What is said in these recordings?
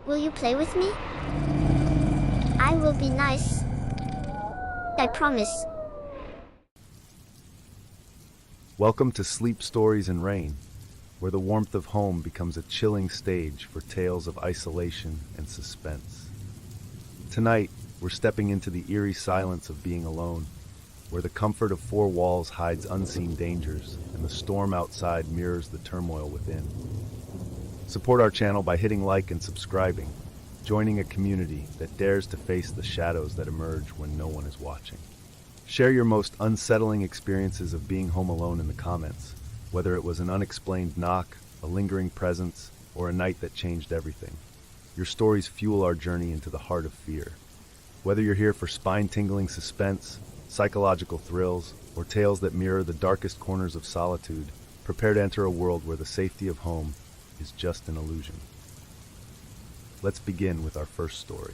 Will you play with me? I will be nice. I promise. Welcome to Sleep Stories in Rain, where the warmth of home becomes a chilling stage for tales of isolation and suspense. Tonight, we're stepping into the eerie silence of being alone, where the comfort of four walls hides unseen dangers and the storm outside mirrors the turmoil within. Support our channel by hitting like and subscribing, joining a community that dares to face the shadows that emerge when no one is watching. Share your most unsettling experiences of being home alone in the comments, whether it was an unexplained knock, a lingering presence, or a night that changed everything. Your stories fuel our journey into the heart of fear. Whether you're here for spine-tingling suspense, psychological thrills, or tales that mirror the darkest corners of solitude, prepare to enter a world where the safety of home is just an illusion. Let's begin with our first story.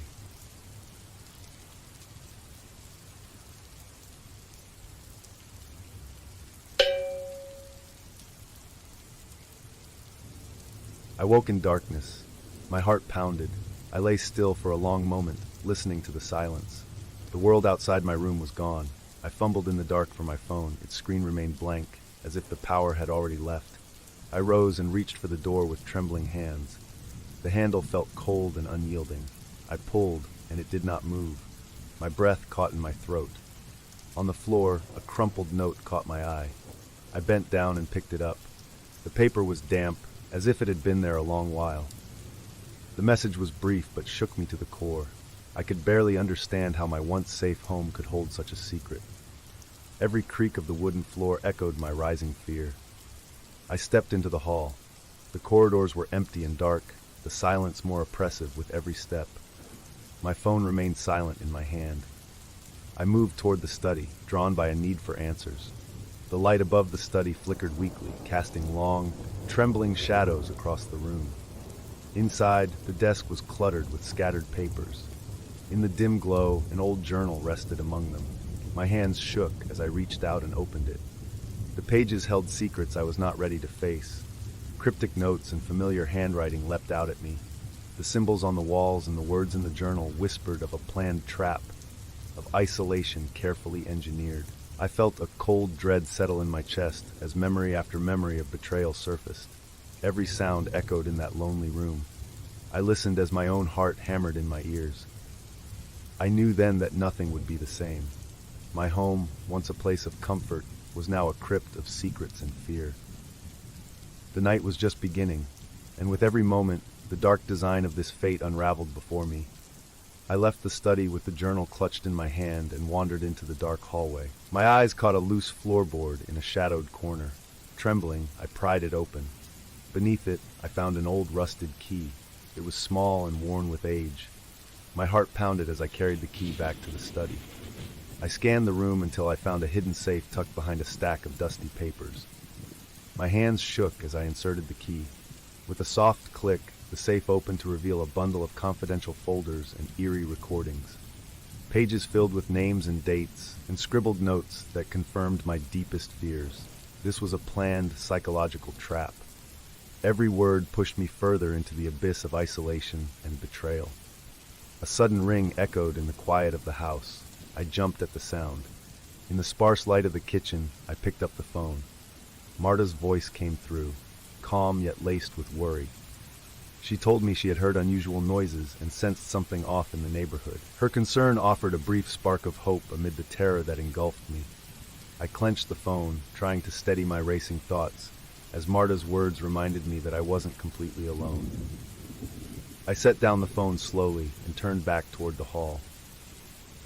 I woke in darkness. My heart pounded. I lay still for a long moment, listening to the silence. The world outside my room was gone. I fumbled in the dark for my phone. Its screen remained blank, as if the power had already left. I rose and reached for the door with trembling hands. The handle felt cold and unyielding. I pulled, and it did not move. My breath caught in my throat. On the floor, a crumpled note caught my eye. I bent down and picked it up. The paper was damp, as if it had been there a long while. The message was brief but shook me to the core. I could barely understand how my once safe home could hold such a secret. Every creak of the wooden floor echoed my rising fear. I stepped into the hall. The corridors were empty and dark, the silence more oppressive with every step. My phone remained silent in my hand. I moved toward the study, drawn by a need for answers. The light above the study flickered weakly, casting long, trembling shadows across the room. Inside, the desk was cluttered with scattered papers. In the dim glow, an old journal rested among them. My hands shook as I reached out and opened it. The pages held secrets I was not ready to face. Cryptic notes and familiar handwriting leapt out at me. The symbols on the walls and the words in the journal whispered of a planned trap, of isolation carefully engineered. I felt a cold dread settle in my chest as memory after memory of betrayal surfaced. Every sound echoed in that lonely room. I listened as my own heart hammered in my ears. I knew then that nothing would be the same. My home, once a place of comfort, was now a crypt of secrets and fear. The night was just beginning, and with every moment, the dark design of this fate unraveled before me. I left the study with the journal clutched in my hand and wandered into the dark hallway. My eyes caught a loose floorboard in a shadowed corner. Trembling, I pried it open. Beneath it, I found an old rusted key. It was small and worn with age. My heart pounded as I carried the key back to the study. I scanned the room until I found a hidden safe tucked behind a stack of dusty papers. My hands shook as I inserted the key. With a soft click, the safe opened to reveal a bundle of confidential folders and eerie recordings. Pages filled with names and dates, and scribbled notes that confirmed my deepest fears. This was a planned psychological trap. Every word pushed me further into the abyss of isolation and betrayal. A sudden ring echoed in the quiet of the house. I jumped at the sound. In the sparse light of the kitchen, I picked up the phone. Marta's voice came through, calm yet laced with worry. She told me she had heard unusual noises and sensed something off in the neighborhood. Her concern offered a brief spark of hope amid the terror that engulfed me. I clenched the phone, trying to steady my racing thoughts, as Marta's words reminded me that I wasn't completely alone. I set down the phone slowly and turned back toward the hall.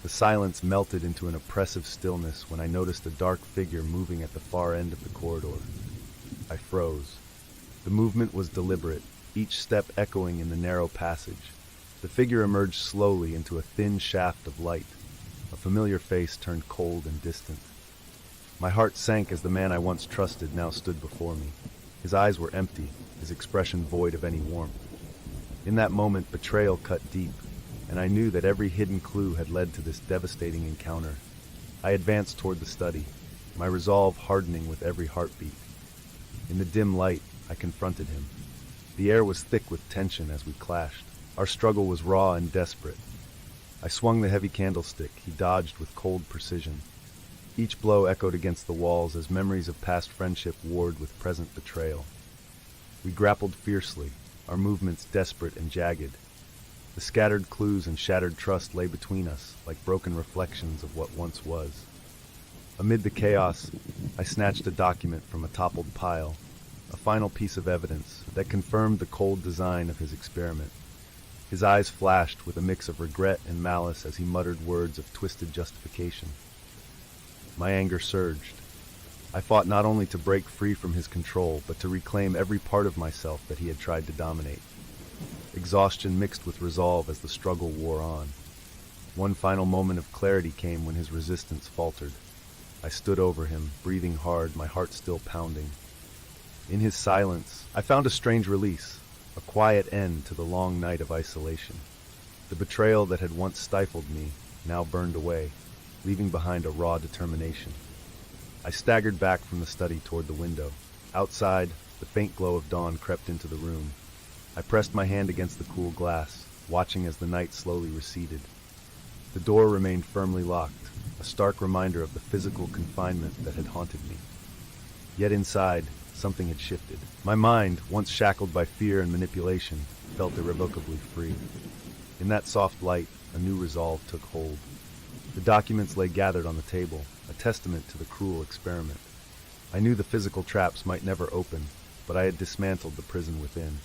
The silence melted into an oppressive stillness when I noticed a dark figure moving at the far end of the corridor. I froze. The movement was deliberate, each step echoing in the narrow passage. The figure emerged slowly into a thin shaft of light. A familiar face turned cold and distant. My heart sank as the man I once trusted now stood before me. His eyes were empty, his expression void of any warmth. In that moment, betrayal cut deep, and I knew that every hidden clue had led to this devastating encounter. I advanced toward the study, my resolve hardening with every heartbeat. In the dim light, I confronted him. The air was thick with tension as we clashed. Our struggle was raw and desperate. I swung the heavy candlestick, he dodged with cold precision. Each blow echoed against the walls as memories of past friendship warred with present betrayal. We grappled fiercely, our movements desperate and jagged. The scattered clues and shattered trust lay between us, like broken reflections of what once was. Amid the chaos, I snatched a document from a toppled pile, a final piece of evidence that confirmed the cold design of his experiment. His eyes flashed with a mix of regret and malice as he muttered words of twisted justification. My anger surged. I fought not only to break free from his control, but to reclaim every part of myself that he had tried to dominate. Exhaustion mixed with resolve as the struggle wore on. One final moment of clarity came when his resistance faltered. I stood over him, breathing hard, my heart still pounding. In his silence, I found a strange release, a quiet end to the long night of isolation. The betrayal that had once stifled me now burned away, leaving behind a raw determination. I staggered back from the study toward the window. Outside, the faint glow of dawn crept into the room. I pressed my hand against the cool glass, watching as the night slowly receded. The door remained firmly locked, a stark reminder of the physical confinement that had haunted me. Yet inside, something had shifted. My mind, once shackled by fear and manipulation, felt irrevocably free. In that soft light, a new resolve took hold. The documents lay gathered on the table, a testament to the cruel experiment. I knew the physical traps might never open, but I had dismantled the prison within.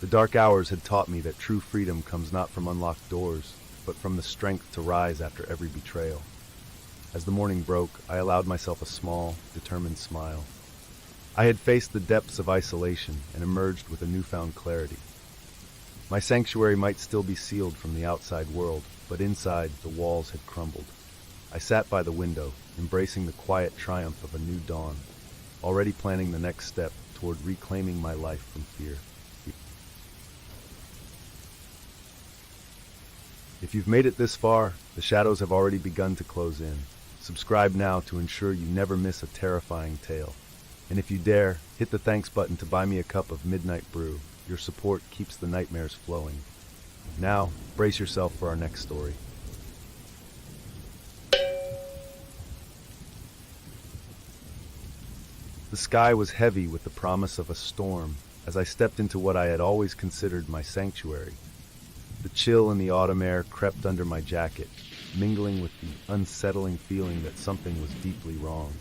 The dark hours had taught me that true freedom comes not from unlocked doors, but from the strength to rise after every betrayal. As the morning broke, I allowed myself a small, determined smile. I had faced the depths of isolation and emerged with a newfound clarity. My sanctuary might still be sealed from the outside world, but inside, the walls had crumbled. I sat by the window, embracing the quiet triumph of a new dawn, already planning the next step toward reclaiming my life from fear. If you've made it this far, the shadows have already begun to close in. Subscribe now to ensure you never miss a terrifying tale. And if you dare, hit the thanks button to buy me a cup of midnight brew. Your support keeps the nightmares flowing. Now, brace yourself for our next story. The sky was heavy with the promise of a storm as I stepped into what I had always considered my sanctuary. The chill in the autumn air crept under my jacket, mingling with the unsettling feeling that something was deeply wrong.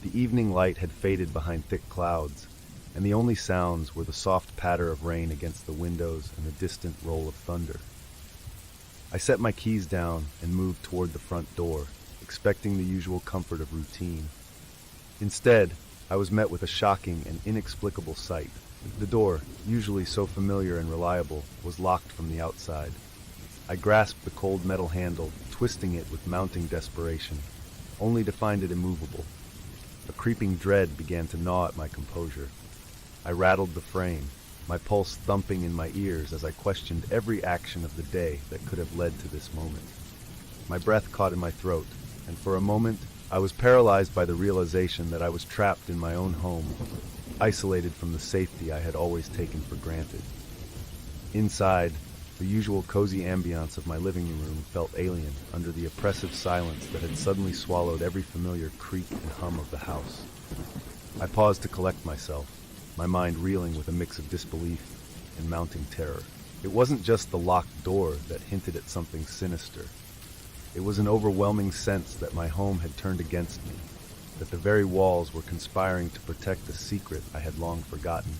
The evening light had faded behind thick clouds, and the only sounds were the soft patter of rain against the windows and the distant roll of thunder. I set my keys down and moved toward the front door, expecting the usual comfort of routine. Instead, I was met with a shocking and inexplicable sight. The door, usually so familiar and reliable, was locked from the outside. I grasped the cold metal handle, twisting it with mounting desperation, only to find it immovable. A creeping dread began to gnaw at my composure. I rattled the frame, my pulse thumping in my ears as I questioned every action of the day that could have led to this moment. My breath caught in my throat, and for a moment, I was paralyzed by the realization that I was trapped in my own home, isolated from the safety I had always taken for granted. Inside, the usual cozy ambiance of my living room felt alien under the oppressive silence that had suddenly swallowed every familiar creak and hum of the house. I paused to collect myself, my mind reeling with a mix of disbelief and mounting terror. It wasn't just the locked door that hinted at something sinister. It was an overwhelming sense that my home had turned against me, that the very walls were conspiring to protect a secret I had long forgotten.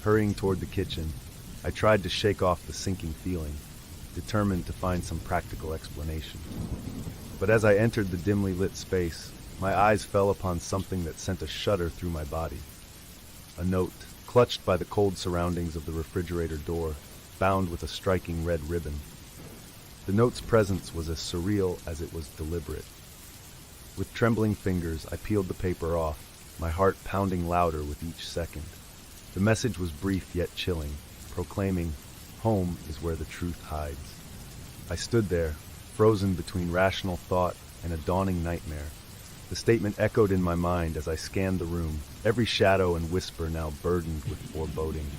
Hurrying toward the kitchen, I tried to shake off the sinking feeling, determined to find some practical explanation. But as I entered the dimly lit space, my eyes fell upon something that sent a shudder through my body. A note, clutched by the cold surroundings of the refrigerator door, bound with a striking red ribbon. The note's presence was as surreal as it was deliberate. With trembling fingers, I peeled the paper off, my heart pounding louder with each second. The message was brief yet chilling, proclaiming, "Home is where the truth hides." I stood there, frozen between rational thought and a dawning nightmare. The statement echoed in my mind as I scanned the room, every shadow and whisper now burdened with foreboding.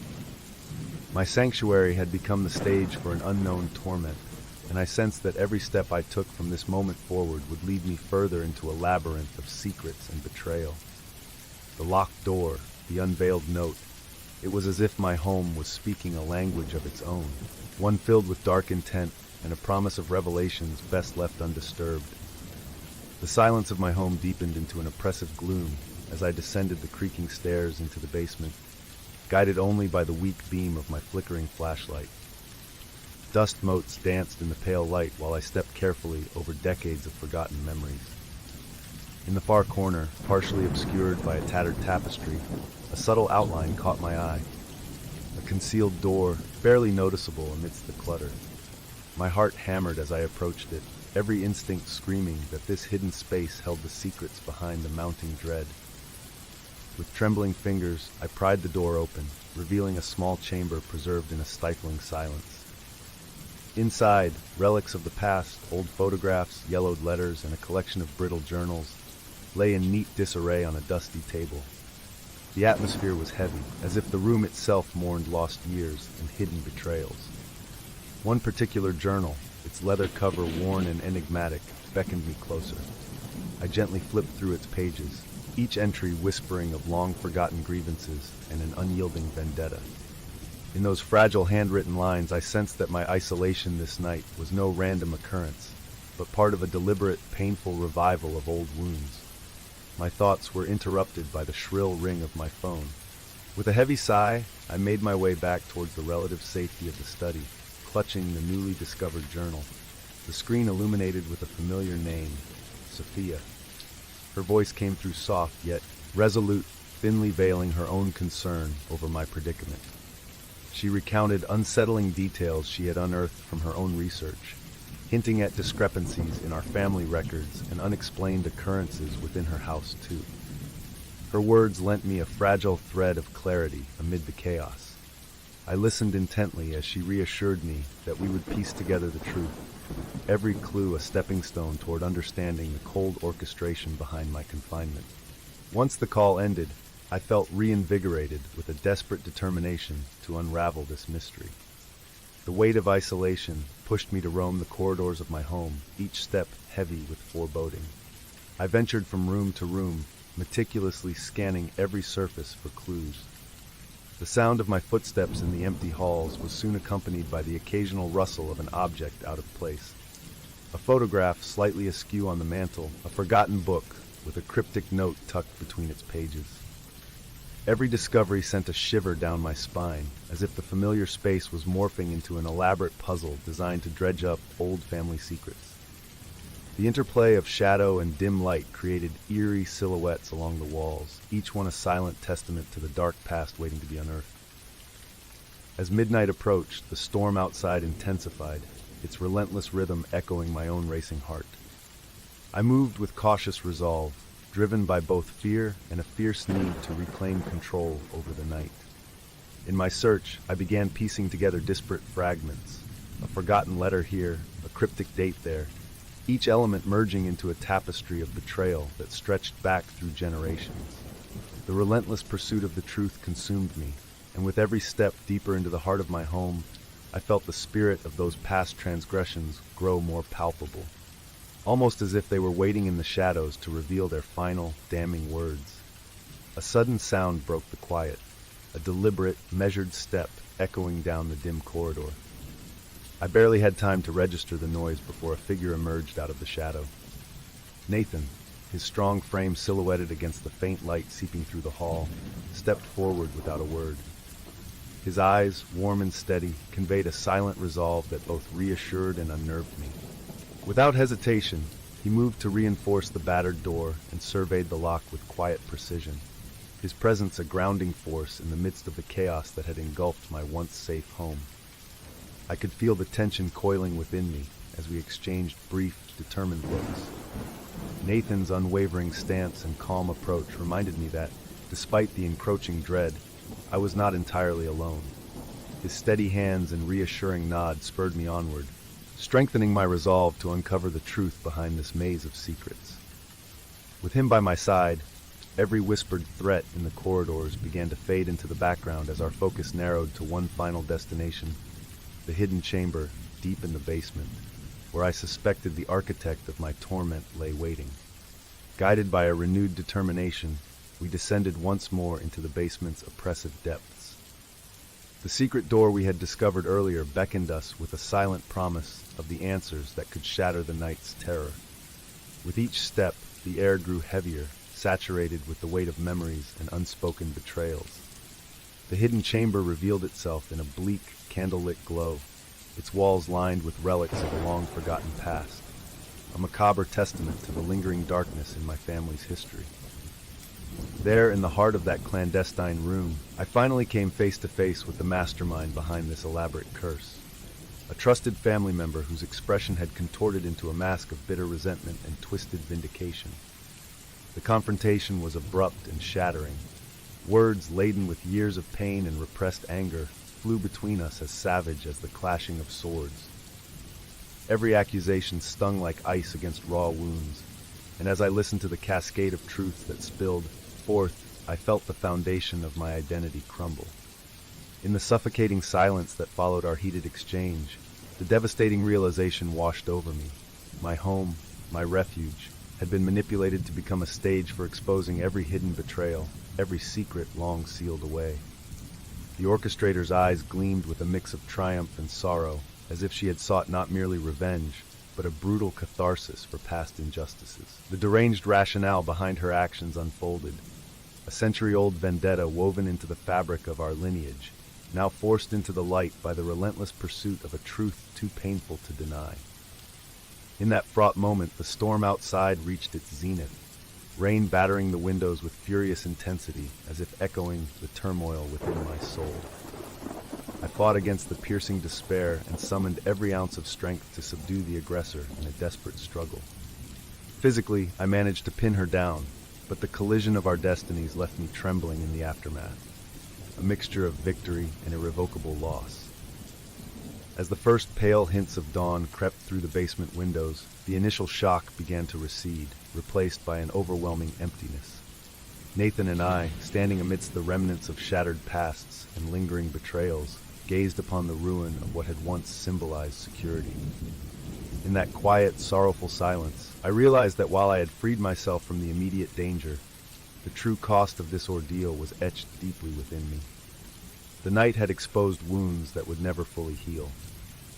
My sanctuary had become the stage for an unknown torment, and I sensed that every step I took from this moment forward would lead me further into a labyrinth of secrets and betrayal. The locked door, the unveiled note, it was as if my home was speaking a language of its own, one filled with dark intent and a promise of revelations best left undisturbed. The silence of my home deepened into an oppressive gloom as I descended the creaking stairs into the basement, guided only by the weak beam of my flickering flashlight. Dust motes danced in the pale light while I stepped carefully over decades of forgotten memories. In the far corner, partially obscured by a tattered tapestry, a subtle outline caught my eye. A concealed door, barely noticeable amidst the clutter. My heart hammered as I approached it, every instinct screaming that this hidden space held the secrets behind the mounting dread. With trembling fingers, I pried the door open, revealing a small chamber preserved in a stifling silence. Inside, relics of the past, old photographs, yellowed letters, and a collection of brittle journals lay in neat disarray on a dusty table. The atmosphere was heavy, as if the room itself mourned lost years and hidden betrayals. One particular journal, its leather cover worn and enigmatic, beckoned me closer. I gently flipped through its pages, each entry whispering of long-forgotten grievances and an unyielding vendetta. In those fragile handwritten lines, I sensed that my isolation this night was no random occurrence, but part of a deliberate, painful revival of old wounds. My thoughts were interrupted by the shrill ring of my phone. With a heavy sigh, I made my way back towards the relative safety of the study, clutching the newly discovered journal. The screen illuminated with a familiar name, Sophia. Her voice came through soft yet resolute, thinly veiling her own concern over my predicament. She recounted unsettling details she had unearthed from her own research, hinting at discrepancies in our family records and unexplained occurrences within her house, too. Her words lent me a fragile thread of clarity amid the chaos. I listened intently as she reassured me that we would piece together the truth, every clue a stepping stone toward understanding the cold orchestration behind my confinement. Once the call ended, I felt reinvigorated with a desperate determination to unravel this mystery. The weight of isolation pushed me to roam the corridors of my home, each step heavy with foreboding. I ventured from room to room, meticulously scanning every surface for clues. The sound of my footsteps in the empty halls was soon accompanied by the occasional rustle of an object out of place. A photograph slightly askew on the mantel, a forgotten book with a cryptic note tucked between its pages. Every discovery sent a shiver down my spine, as if the familiar space was morphing into an elaborate puzzle designed to dredge up old family secrets. The interplay of shadow and dim light created eerie silhouettes along the walls, each one a silent testament to the dark past waiting to be unearthed. As midnight approached, the storm outside intensified, its relentless rhythm echoing my own racing heart. I moved with cautious resolve, driven by both fear and a fierce need to reclaim control over the night. In my search, I began piecing together disparate fragments, a forgotten letter here, a cryptic date there, each element merging into a tapestry of betrayal that stretched back through generations. The relentless pursuit of the truth consumed me, and with every step deeper into the heart of my home, I felt the spirit of those past transgressions grow more palpable, almost as if they were waiting in the shadows to reveal their final, damning words. A sudden sound broke the quiet, a deliberate, measured step echoing down the dim corridor. I barely had time to register the noise before a figure emerged out of the shadow. Nathan, his strong frame silhouetted against the faint light seeping through the hall, stepped forward without a word. His eyes, warm and steady, conveyed a silent resolve that both reassured and unnerved me. Without hesitation, he moved to reinforce the battered door and surveyed the lock with quiet precision, his presence a grounding force in the midst of the chaos that had engulfed my once safe home. I could feel the tension coiling within me as we exchanged brief, determined looks. Nathan's unwavering stance and calm approach reminded me that, despite the encroaching dread, I was not entirely alone. His steady hands and reassuring nod spurred me onward, strengthening my resolve to uncover the truth behind this maze of secrets. With him by my side, Every whispered threat in the corridors began to fade into the background as our focus narrowed to one final destination, the hidden chamber deep in the basement, where I suspected the architect of my torment lay waiting. Guided by a renewed determination, we descended once more into the basement's oppressive depths. The secret door we had discovered earlier beckoned us with a silent promise of the answers that could shatter the night's terror. With each step, the air grew heavier, saturated with the weight of memories and unspoken betrayals. The hidden chamber revealed itself in a bleak, candlelit glow, its walls lined with relics of a long-forgotten past, a macabre testament to the lingering darkness in my family's history. There, in the heart of that clandestine room, I finally came face to face with the mastermind behind this elaborate curse. A trusted family member whose expression had contorted into a mask of bitter resentment and twisted vindication. The confrontation was abrupt and shattering. Words laden with years of pain and repressed anger flew between us as savage as the clashing of swords. Every accusation stung like ice against raw wounds, and as I listened to the cascade of truth that spilled forth, I felt the foundation of my identity crumble. In the suffocating silence that followed our heated exchange, the devastating realization washed over me. My home, my refuge, had been manipulated to become a stage for exposing every hidden betrayal, every secret long sealed away. The orchestrator's eyes gleamed with a mix of triumph and sorrow, as if she had sought not merely revenge, but a brutal catharsis for past injustices. The deranged rationale behind her actions unfolded, a century-old vendetta woven into the fabric of our lineage, now forced into the light by the relentless pursuit of a truth too painful to deny. In that fraught moment, the storm outside reached its zenith, rain battering the windows with furious intensity, as if echoing the turmoil within my soul. I fought against the piercing despair and summoned every ounce of strength to subdue the aggressor in a desperate struggle. Physically, I managed to pin her down, but the collision of our destinies left me trembling in the aftermath, a mixture of victory and irrevocable loss. As the first pale hints of dawn crept through the basement windows, the initial shock began to recede, replaced by an overwhelming emptiness. Nathan and I, standing amidst the remnants of shattered pasts and lingering betrayals, gazed upon the ruin of what had once symbolized security. In that quiet, sorrowful silence, I realized that while I had freed myself from the immediate danger, the true cost of this ordeal was etched deeply within me. The night had exposed wounds that would never fully heal,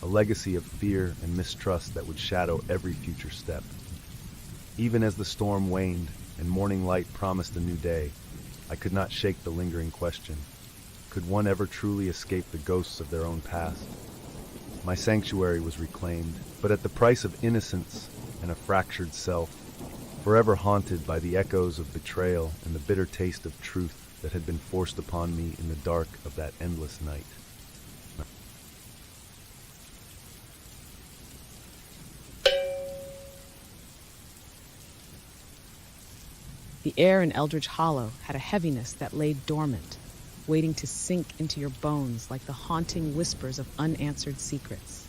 a legacy of fear and mistrust that would shadow every future step. Even as the storm waned and morning light promised a new day, I could not shake the lingering question: could one ever truly escape the ghosts of their own past? My sanctuary was reclaimed, but at the price of innocence and a fractured self, forever haunted by the echoes of betrayal and the bitter taste of truth that had been forced upon me in the dark of that endless night. The air in Eldridge Hollow had a heaviness that lay dormant, waiting to sink into your bones like the haunting whispers of unanswered secrets.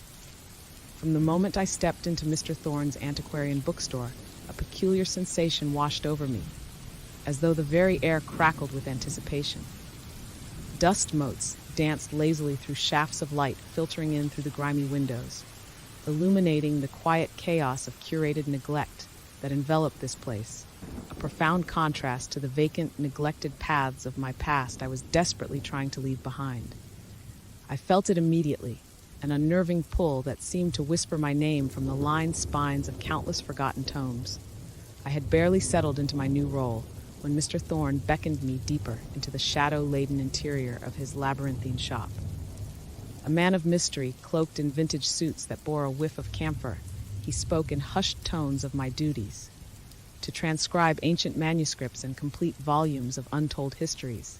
From the moment I stepped into Mr. Thorne's antiquarian bookstore, a peculiar sensation washed over me, as though the very air crackled with anticipation. Dust motes danced lazily through shafts of light filtering in through the grimy windows, illuminating the quiet chaos of curated neglect that enveloped this place, a profound contrast to the vacant, neglected paths of my past I was desperately trying to leave behind. I felt it immediately, an unnerving pull that seemed to whisper my name from the lined spines of countless forgotten tomes. I had barely settled into my new role when Mr. Thorne beckoned me deeper into the shadow-laden interior of his labyrinthine shop. A man of mystery, cloaked in vintage suits that bore a whiff of camphor, he spoke in hushed tones of my duties: to transcribe ancient manuscripts and complete volumes of untold histories.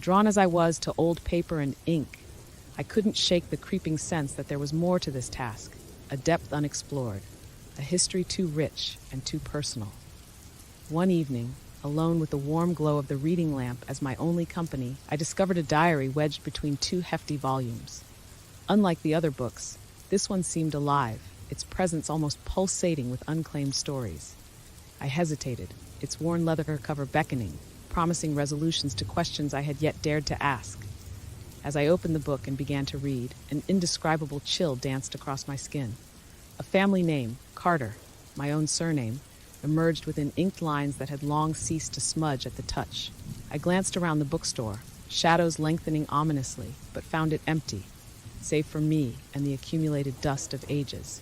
Drawn as I was to old paper and ink, I couldn't shake the creeping sense that there was more to this task, a depth unexplored, a history too rich and too personal. One evening, alone with the warm glow of the reading lamp as my only company, I discovered a diary wedged between two hefty volumes. Unlike the other books, this one seemed alive, its presence almost pulsating with unclaimed stories. I hesitated, its worn leather cover beckoning, promising resolutions to questions I had yet dared to ask. As I opened the book and began to read, an indescribable chill danced across my skin. A family name, Carter, my own surname, emerged within inked lines that had long ceased to smudge at the touch. I glanced around the bookstore, shadows lengthening ominously, but found it empty, save for me and the accumulated dust of ages.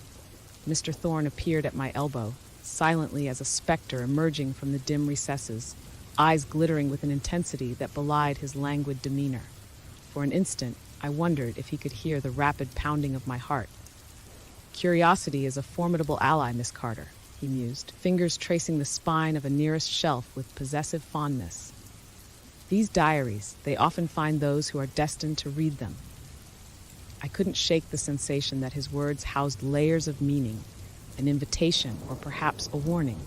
Mr. Thorne appeared at my elbow, silently as a specter emerging from the dim recesses, eyes glittering with an intensity that belied his languid demeanor. For an instant, I wondered if he could hear the rapid pounding of my heart. "Curiosity is a formidable ally, Miss Carter," he mused, fingers tracing the spine of a nearest shelf with possessive fondness. "These diaries, they often find those who are destined to read them." I couldn't shake the sensation that his words housed layers of meaning, an invitation or perhaps a warning.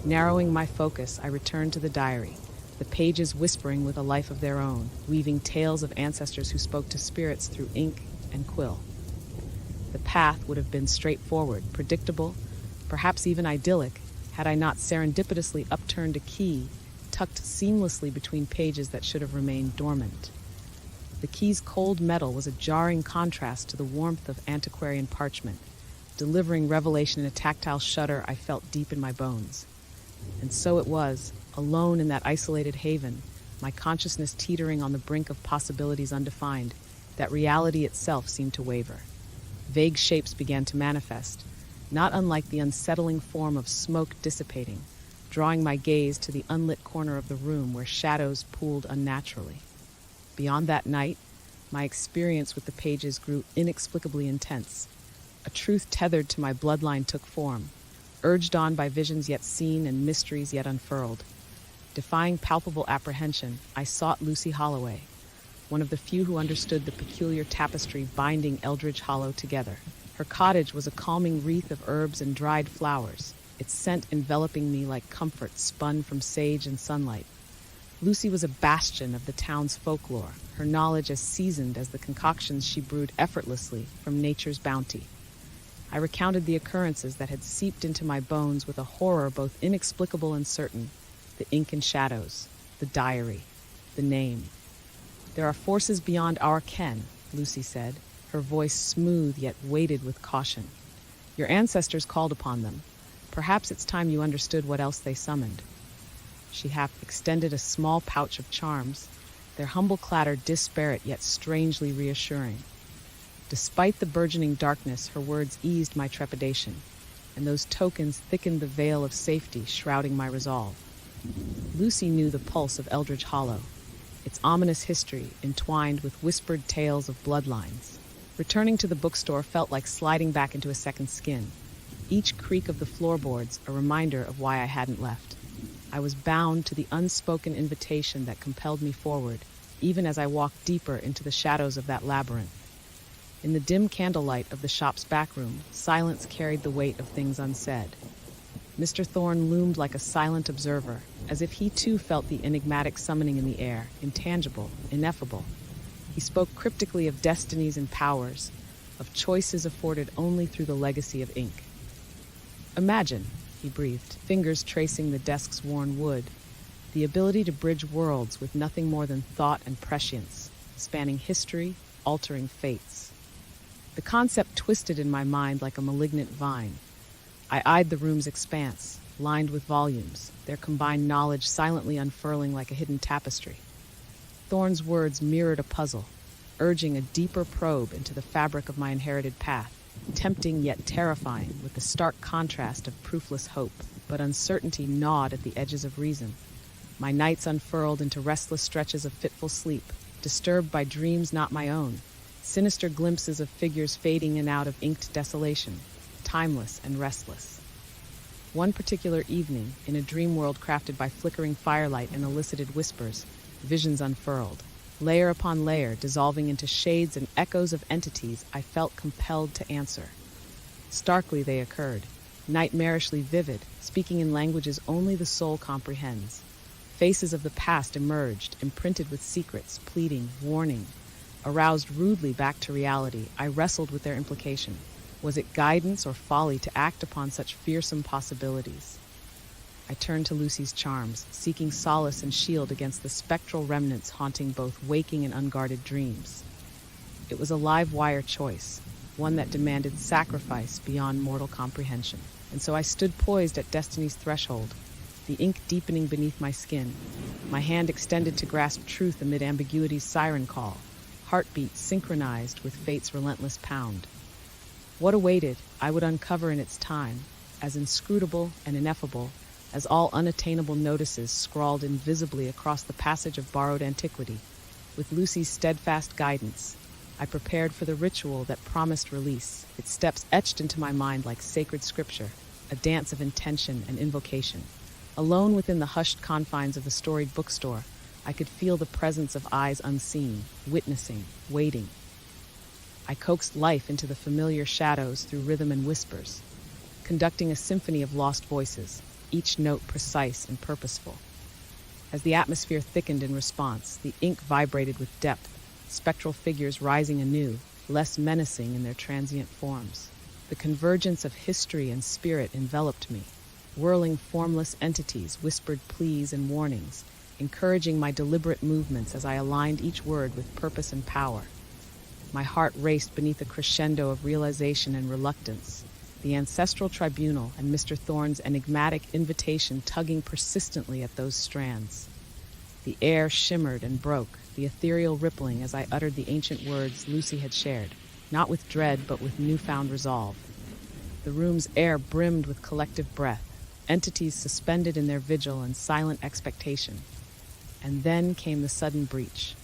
Narrowing my focus, I returned to the diary, the pages whispering with a life of their own, weaving tales of ancestors who spoke to spirits through ink and quill. The path would have been straightforward, predictable, perhaps even idyllic, had I not serendipitously upturned a key tucked seamlessly between pages that should have remained dormant. The key's cold metal was a jarring contrast to the warmth of antiquarian parchment, delivering revelation in a tactile shudder I felt deep in my bones. And so it was, alone in that isolated haven, my consciousness teetering on the brink of possibilities undefined, that reality itself seemed to waver. Vague shapes began to manifest, not unlike the unsettling form of smoke dissipating, drawing my gaze to the unlit corner of the room where shadows pooled unnaturally. Beyond that night, my experience with the pages grew inexplicably intense. A truth tethered to my bloodline took form, urged on by visions yet seen and mysteries yet unfurled. Defying palpable apprehension, I sought Lucy Holloway, one of the few who understood the peculiar tapestry binding Eldridge Hollow together. Her cottage was a calming wreath of herbs and dried flowers, its scent enveloping me like comfort spun from sage and sunlight. Lucy was a bastion of the town's folklore, her knowledge as seasoned as the concoctions she brewed effortlessly from nature's bounty. I recounted the occurrences that had seeped into my bones with a horror both inexplicable and certain: the ink and shadows, the diary, the name. "There are forces beyond our ken," Lucy said, her voice smooth yet weighted with caution. "Your ancestors called upon them. Perhaps it's time you understood what else they summoned." She half extended a small pouch of charms, their humble clatter disparate yet strangely reassuring. Despite the burgeoning darkness, her words eased my trepidation, and those tokens thickened the veil of safety shrouding my resolve. Lucy knew the pulse of Eldridge Hollow, its ominous history entwined with whispered tales of bloodlines. Returning to the bookstore felt like sliding back into a second skin, each creak of the floorboards a reminder of why I hadn't left. I was bound to the unspoken invitation that compelled me forward, even as I walked deeper into the shadows of that labyrinth. In the dim candlelight of the shop's back room, silence carried the weight of things unsaid. Mr. Thorne loomed like a silent observer, as if he too felt the enigmatic summoning in the air, intangible, ineffable. He spoke cryptically of destinies and powers, of choices afforded only through the legacy of ink. "Imagine," he breathed, fingers tracing the desk's worn wood, "the ability to bridge worlds with nothing more than thought and prescience, spanning history, altering fates." The concept twisted in my mind like a malignant vine. I eyed the room's expanse, lined with volumes, their combined knowledge silently unfurling like a hidden tapestry. Thorne's words mirrored a puzzle, urging a deeper probe into the fabric of my inherited path, tempting yet terrifying with the stark contrast of proofless hope, but uncertainty gnawed at the edges of reason. My nights unfurled into restless stretches of fitful sleep, disturbed by dreams not my own, sinister glimpses of figures fading in and out of inked desolation, timeless and restless. One particular evening, in a dream world crafted by flickering firelight and elicited whispers, visions unfurled. Layer upon layer, dissolving into shades and echoes of entities I felt compelled to answer. Starkly they occurred, nightmarishly vivid, speaking in languages only the soul comprehends. Faces of the past emerged, imprinted with secrets, pleading, warning. Aroused rudely back to reality, I wrestled with their implication. Was it guidance or folly to act upon such fearsome possibilities? I turned to Lucy's charms, seeking solace and shield against the spectral remnants haunting both waking and unguarded dreams. It was a live wire choice, one that demanded sacrifice beyond mortal comprehension. And so I stood poised at destiny's threshold, the ink deepening beneath my skin, my hand extended to grasp truth amid ambiguity's siren call, heartbeat synchronized with fate's relentless pound. What awaited, I would uncover in its time, as inscrutable and ineffable as all unattainable notices scrawled invisibly across the passage of borrowed antiquity. With Lucy's steadfast guidance, I prepared for the ritual that promised release, its steps etched into my mind like sacred scripture, a dance of intention and invocation. Alone within the hushed confines of the storied bookstore, I could feel the presence of eyes unseen, witnessing, waiting. I coaxed life into the familiar shadows through rhythm and whispers, conducting a symphony of lost voices, each note precise and purposeful. As the atmosphere thickened in response, the ink vibrated with depth, spectral figures rising anew, less menacing in their transient forms. The convergence of history and spirit enveloped me. Whirling formless entities whispered pleas and warnings, encouraging my deliberate movements as I aligned each word with purpose and power. My heart raced beneath a crescendo of realization and reluctance, the ancestral tribunal and Mr. Thorne's enigmatic invitation tugging persistently at those strands. The air shimmered and broke, the ethereal rippling as I uttered the ancient words Lucy had shared, not with dread but with newfound resolve. The room's air brimmed with collective breath, entities suspended in their vigil and silent expectation. And then came the sudden breach,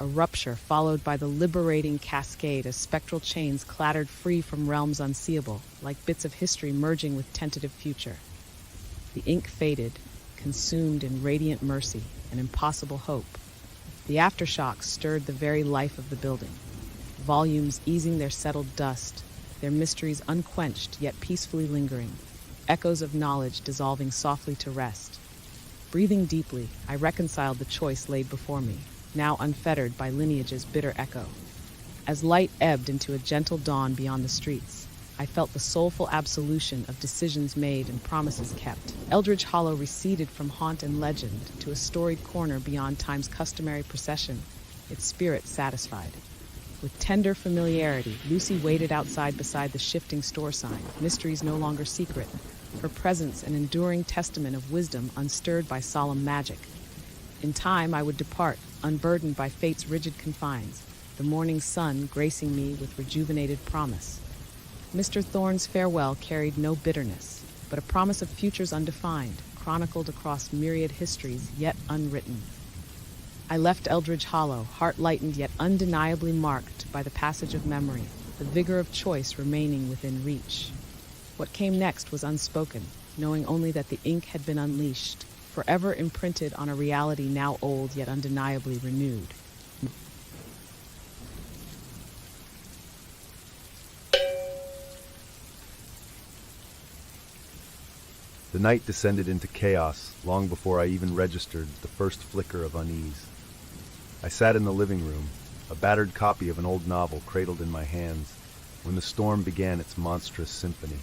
a rupture followed by the liberating cascade as spectral chains clattered free from realms unseeable, like bits of history merging with tentative future. The ink faded, consumed in radiant mercy and impossible hope. The aftershocks stirred the very life of the building, volumes easing their settled dust, their mysteries unquenched yet peacefully lingering, echoes of knowledge dissolving softly to rest. Breathing deeply, I reconciled the choice laid before me, now unfettered by lineage's bitter echo. As light ebbed into a gentle dawn beyond the streets, I felt the soulful absolution of decisions made and promises kept. Eldridge Hollow receded from haunt and legend to a storied corner beyond time's customary procession, its spirit satisfied. With tender familiarity, Lucy waited outside beside the shifting store sign, mysteries no longer secret, her presence an enduring testament of wisdom unstirred by solemn magic. In time I would depart, unburdened by fate's rigid confines, the morning sun gracing me with rejuvenated promise. Mr. Thorne's farewell carried no bitterness, but a promise of futures undefined, chronicled across myriad histories yet unwritten. I left Eldridge Hollow, heart lightened yet undeniably marked by the passage of memory, the vigor of choice remaining within reach. What came next was unspoken, knowing only that the ink had been unleashed, forever imprinted on a reality now old yet undeniably renewed. The night descended into chaos long before I even registered the first flicker of unease. I sat in the living room, a battered copy of an old novel cradled in my hands, when the storm began its monstrous symphony.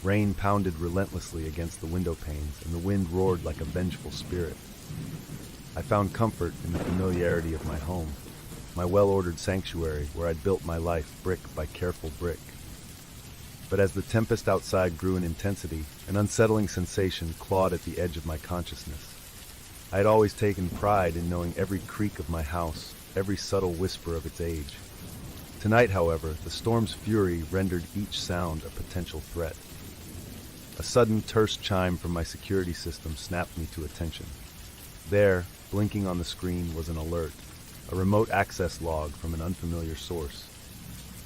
Rain pounded relentlessly against the window panes, and the wind roared like a vengeful spirit. I found comfort in the familiarity of my home, my well-ordered sanctuary where I'd built my life brick by careful brick. But as the tempest outside grew in intensity, an unsettling sensation clawed at the edge of my consciousness. I had always taken pride in knowing every creak of my house, every subtle whisper of its age. Tonight, however, the storm's fury rendered each sound a potential threat. A sudden terse chime from my security system snapped me to attention. There, blinking on the screen, was an alert, a remote access log from an unfamiliar source.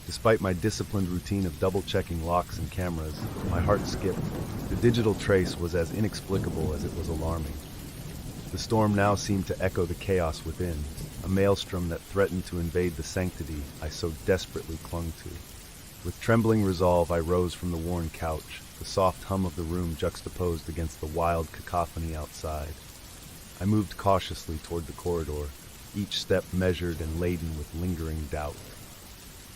Despite my disciplined routine of double-checking locks and cameras, my heart skipped. The digital trace was as inexplicable as it was alarming. The storm now seemed to echo the chaos within, a maelstrom that threatened to invade the sanctity I so desperately clung to. With trembling resolve, I rose from the worn couch, the soft hum of the room juxtaposed against the wild cacophony outside. I moved cautiously toward the corridor, each step measured and laden with lingering doubt.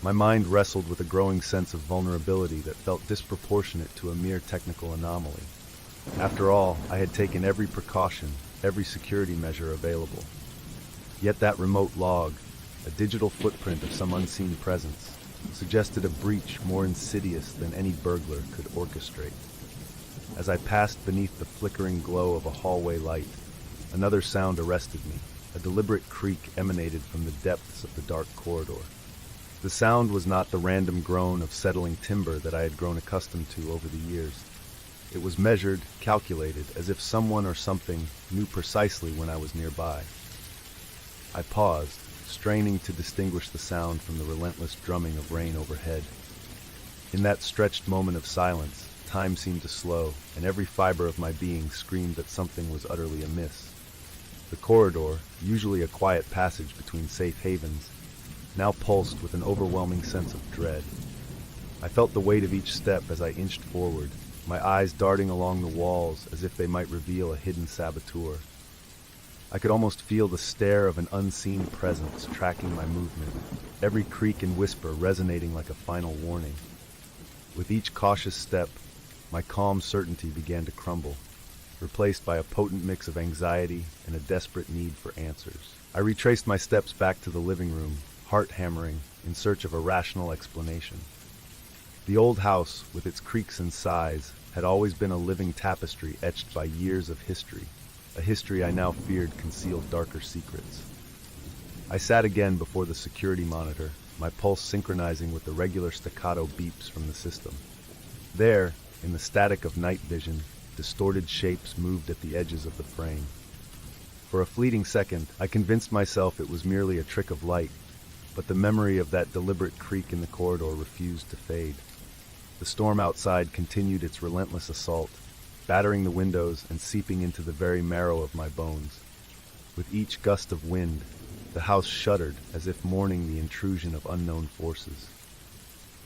My mind wrestled with a growing sense of vulnerability that felt disproportionate to a mere technical anomaly. After all, I had taken every precaution, every security measure available. Yet that remote log, a digital footprint of some unseen presence, suggested a breach more insidious than any burglar could orchestrate. As I passed beneath the flickering glow of a hallway light, another sound arrested me. A deliberate creak emanated from the depths of the dark corridor. The sound was not the random groan of settling timber that I had grown accustomed to over the years. It was measured, calculated, as if someone or something knew precisely when I was nearby. I paused, straining to distinguish the sound from the relentless drumming of rain overhead. In that stretched moment of silence, time seemed to slow, and every fiber of my being screamed that something was utterly amiss. The corridor, usually a quiet passage between safe havens, now pulsed with an overwhelming sense of dread. I felt the weight of each step as I inched forward, my eyes darting along the walls as if they might reveal a hidden saboteur. I could almost feel the stare of an unseen presence tracking my movement, every creak and whisper resonating like a final warning. With each cautious step, my calm certainty began to crumble, replaced by a potent mix of anxiety and a desperate need for answers. I retraced my steps back to the living room, heart hammering, in search of a rational explanation. The old house, with its creaks and sighs, had always been a living tapestry etched by years of history, a history I now feared concealed darker secrets. I sat again before the security monitor, my pulse synchronizing with the regular staccato beeps from the system. There, in the static of night vision, distorted shapes moved at the edges of the frame. For a fleeting second, I convinced myself it was merely a trick of light, but the memory of that deliberate creak in the corridor refused to fade. The storm outside continued its relentless assault, battering the windows and seeping into the very marrow of my bones. With each gust of wind, the house shuddered as if mourning the intrusion of unknown forces.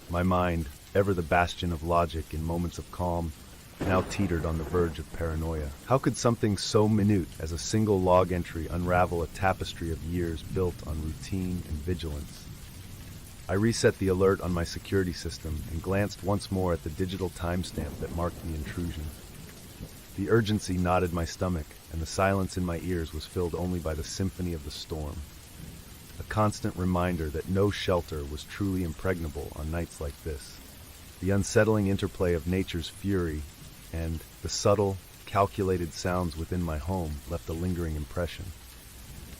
My mind, ever the bastion of logic in moments of calm, now teetered on the verge of paranoia. How could something so minute as a single log entry unravel a tapestry of years built on routine and vigilance? I reset the alert on my security system and glanced once more at the digital timestamp that marked the intrusion. The urgency knotted my stomach, and the silence in my ears was filled only by the symphony of the storm. A constant reminder that no shelter was truly impregnable on nights like this. The unsettling interplay of nature's fury and the subtle, calculated sounds within my home left a lingering impression.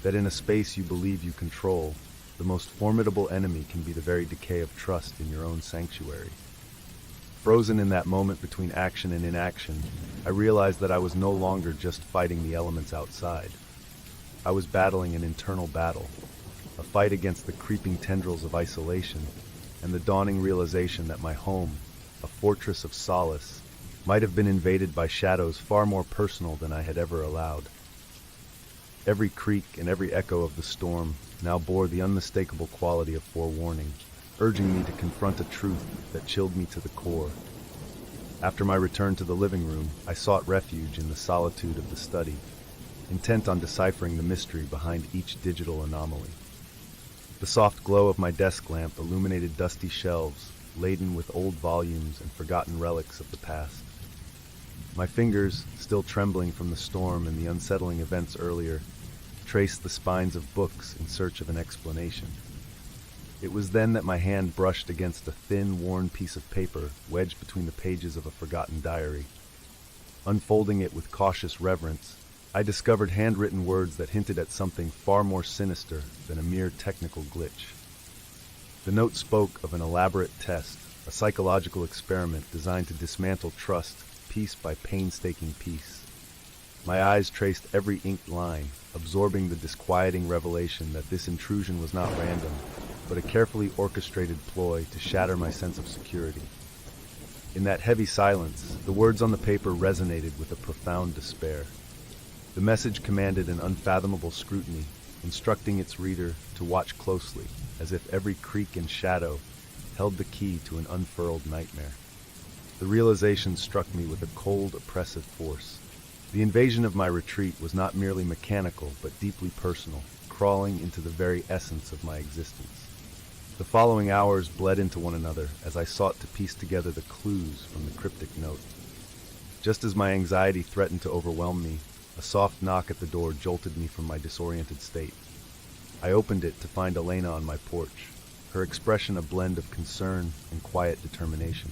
That in a space you believe you control, the most formidable enemy can be the very decay of trust in your own sanctuary. Frozen in that moment between action and inaction, I realized that I was no longer just fighting the elements outside. I was battling an internal battle, a fight against the creeping tendrils of isolation, and the dawning realization that my home, a fortress of solace, might have been invaded by shadows far more personal than I had ever allowed. Every creak and every echo of the storm now bore the unmistakable quality of forewarning, urging me to confront a truth that chilled me to the core. After my return to the living room, I sought refuge in the solitude of the study, intent on deciphering the mystery behind each digital anomaly. The soft glow of my desk lamp illuminated dusty shelves, laden with old volumes and forgotten relics of the past. My fingers, still trembling from the storm and the unsettling events earlier, traced the spines of books in search of an explanation. It was then that my hand brushed against a thin, worn piece of paper wedged between the pages of a forgotten diary. Unfolding it with cautious reverence, I discovered handwritten words that hinted at something far more sinister than a mere technical glitch. The note spoke of an elaborate test, a psychological experiment designed to dismantle trust piece by painstaking piece. My eyes traced every inked line, absorbing the disquieting revelation that this intrusion was not random, but a carefully orchestrated ploy to shatter my sense of security. In that heavy silence, the words on the paper resonated with a profound despair. The message commanded an unfathomable scrutiny, instructing its reader to watch closely, as if every creak and shadow held the key to an unfurled nightmare. The realization struck me with a cold, oppressive force. The invasion of my retreat was not merely mechanical, but deeply personal, crawling into the very essence of my existence. The following hours bled into one another as I sought to piece together the clues from the cryptic note. Just as my anxiety threatened to overwhelm me, a soft knock at the door jolted me from my disoriented state. I opened it to find Elena on my porch, her expression a blend of concern and quiet determination.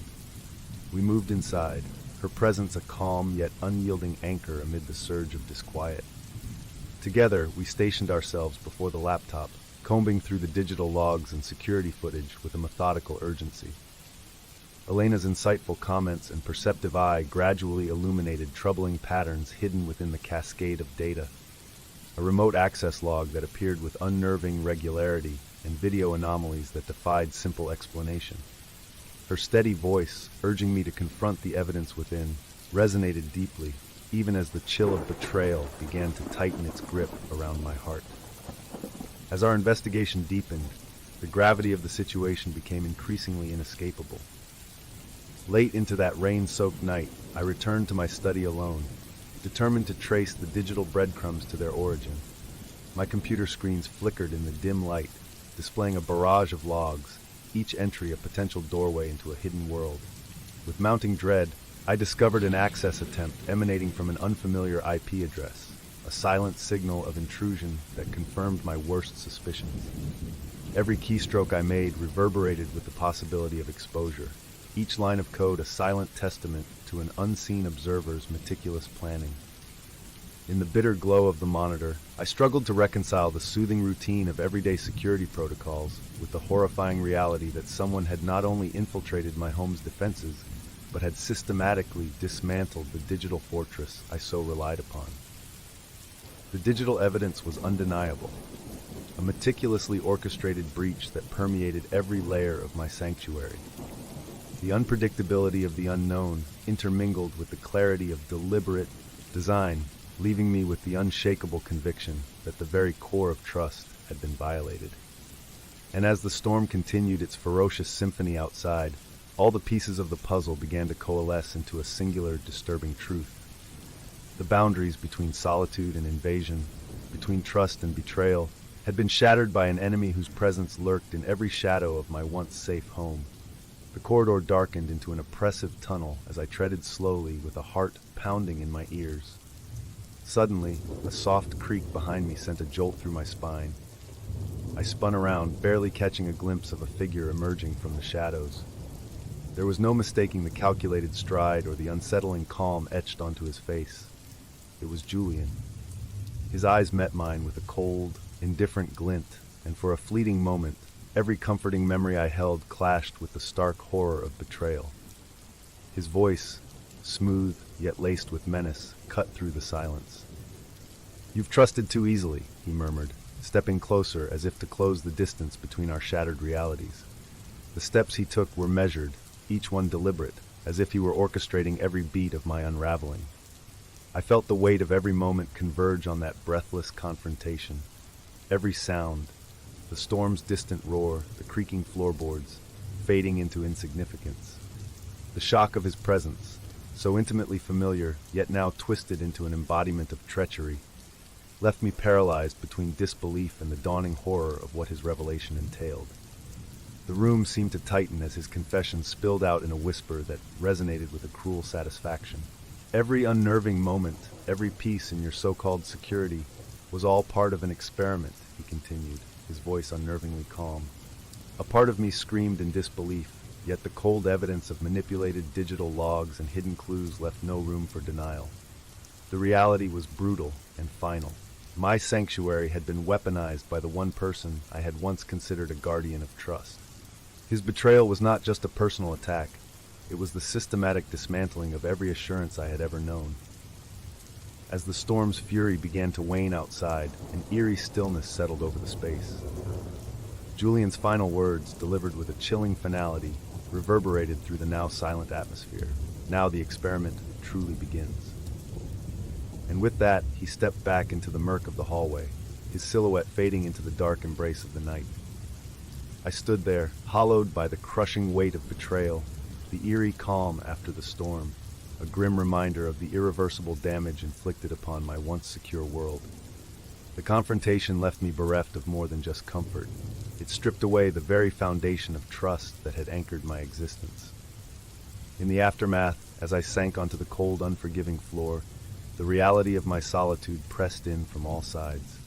We moved inside, her presence a calm yet unyielding anchor amid the surge of disquiet. Together, we stationed ourselves before the laptop, combing through the digital logs and security footage with a methodical urgency. Elena's insightful comments and perceptive eye gradually illuminated troubling patterns hidden within the cascade of data. A remote access log that appeared with unnerving regularity and video anomalies that defied simple explanation. Her steady voice, urging me to confront the evidence within, resonated deeply, even as the chill of betrayal began to tighten its grip around my heart. As our investigation deepened, the gravity of the situation became increasingly inescapable. Late into that rain-soaked night, I returned to my study alone, determined to trace the digital breadcrumbs to their origin. My computer screens flickered in the dim light, displaying a barrage of logs, each entry a potential doorway into a hidden world. With mounting dread, I discovered an access attempt emanating from an unfamiliar IP address, a silent signal of intrusion that confirmed my worst suspicions. Every keystroke I made reverberated with the possibility of exposure, each line of code a silent testament to an unseen observer's meticulous planning. In the bitter glow of the monitor, I struggled to reconcile the soothing routine of everyday security protocols with the horrifying reality that someone had not only infiltrated my home's defenses, but had systematically dismantled the digital fortress I so relied upon. The digital evidence was undeniable, a meticulously orchestrated breach that permeated every layer of my sanctuary. The unpredictability of the unknown intermingled with the clarity of deliberate design, leaving me with the unshakable conviction that the very core of trust had been violated. And as the storm continued its ferocious symphony outside, all the pieces of the puzzle began to coalesce into a singular, disturbing truth. The boundaries between solitude and invasion, between trust and betrayal, had been shattered by an enemy whose presence lurked in every shadow of my once safe home. The corridor darkened into an oppressive tunnel as I treaded slowly with a heart pounding in my ears. Suddenly, a soft creak behind me sent a jolt through my spine. I spun around, barely catching a glimpse of a figure emerging from the shadows. There was no mistaking the calculated stride or the unsettling calm etched onto his face. It was Julian. His eyes met mine with a cold, indifferent glint, and for a fleeting moment, every comforting memory I held clashed with the stark horror of betrayal. His voice, smooth yet laced with menace, cut through the silence. "You've trusted too easily," he murmured, stepping closer as if to close the distance between our shattered realities. The steps he took were measured, each one deliberate, as if he were orchestrating every beat of my unraveling. I felt the weight of every moment converge on that breathless confrontation. Every sound, the storm's distant roar, the creaking floorboards, fading into insignificance. The shock of his presence, so intimately familiar, yet now twisted into an embodiment of treachery, left me paralyzed between disbelief and the dawning horror of what his revelation entailed. The room seemed to tighten as his confession spilled out in a whisper that resonated with a cruel satisfaction. Every unnerving moment, every piece in your so-called security, was all part of an experiment, he continued, his voice unnervingly calm. A part of me screamed in disbelief, yet the cold evidence of manipulated digital logs and hidden clues left no room for denial. The reality was brutal and final. My sanctuary had been weaponized by the one person I had once considered a guardian of trust. His betrayal was not just a personal attack, it was the systematic dismantling of every assurance I had ever known. As the storm's fury began to wane outside, an eerie stillness settled over the space. Julian's final words, delivered with a chilling finality, reverberated through the now silent atmosphere. Now the experiment truly begins. And with that, he stepped back into the murk of the hallway, his silhouette fading into the dark embrace of the night. I stood there, hollowed by the crushing weight of betrayal, the eerie calm after the storm, a grim reminder of the irreversible damage inflicted upon my once secure world. The confrontation left me bereft of more than just comfort. It stripped away the very foundation of trust that had anchored my existence. In the aftermath, As I sank onto the cold, unforgiving floor, the reality of my solitude pressed in from all sides.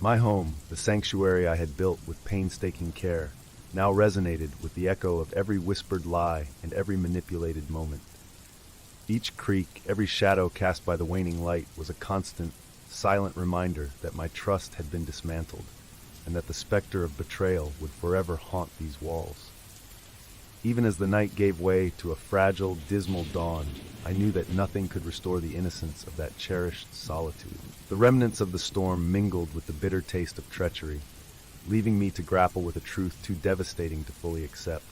My home, the sanctuary I had built with painstaking care, now resonated with the echo of every whispered lie and every manipulated moment. Each creak, every shadow cast by the waning light was a constant, silent reminder that my trust had been dismantled, and that the specter of betrayal would forever haunt these walls. Even as the night gave way to a fragile, dismal dawn, I knew that nothing could restore the innocence of that cherished solitude. The remnants of the storm mingled with the bitter taste of treachery, leaving me to grapple with a truth too devastating to fully accept.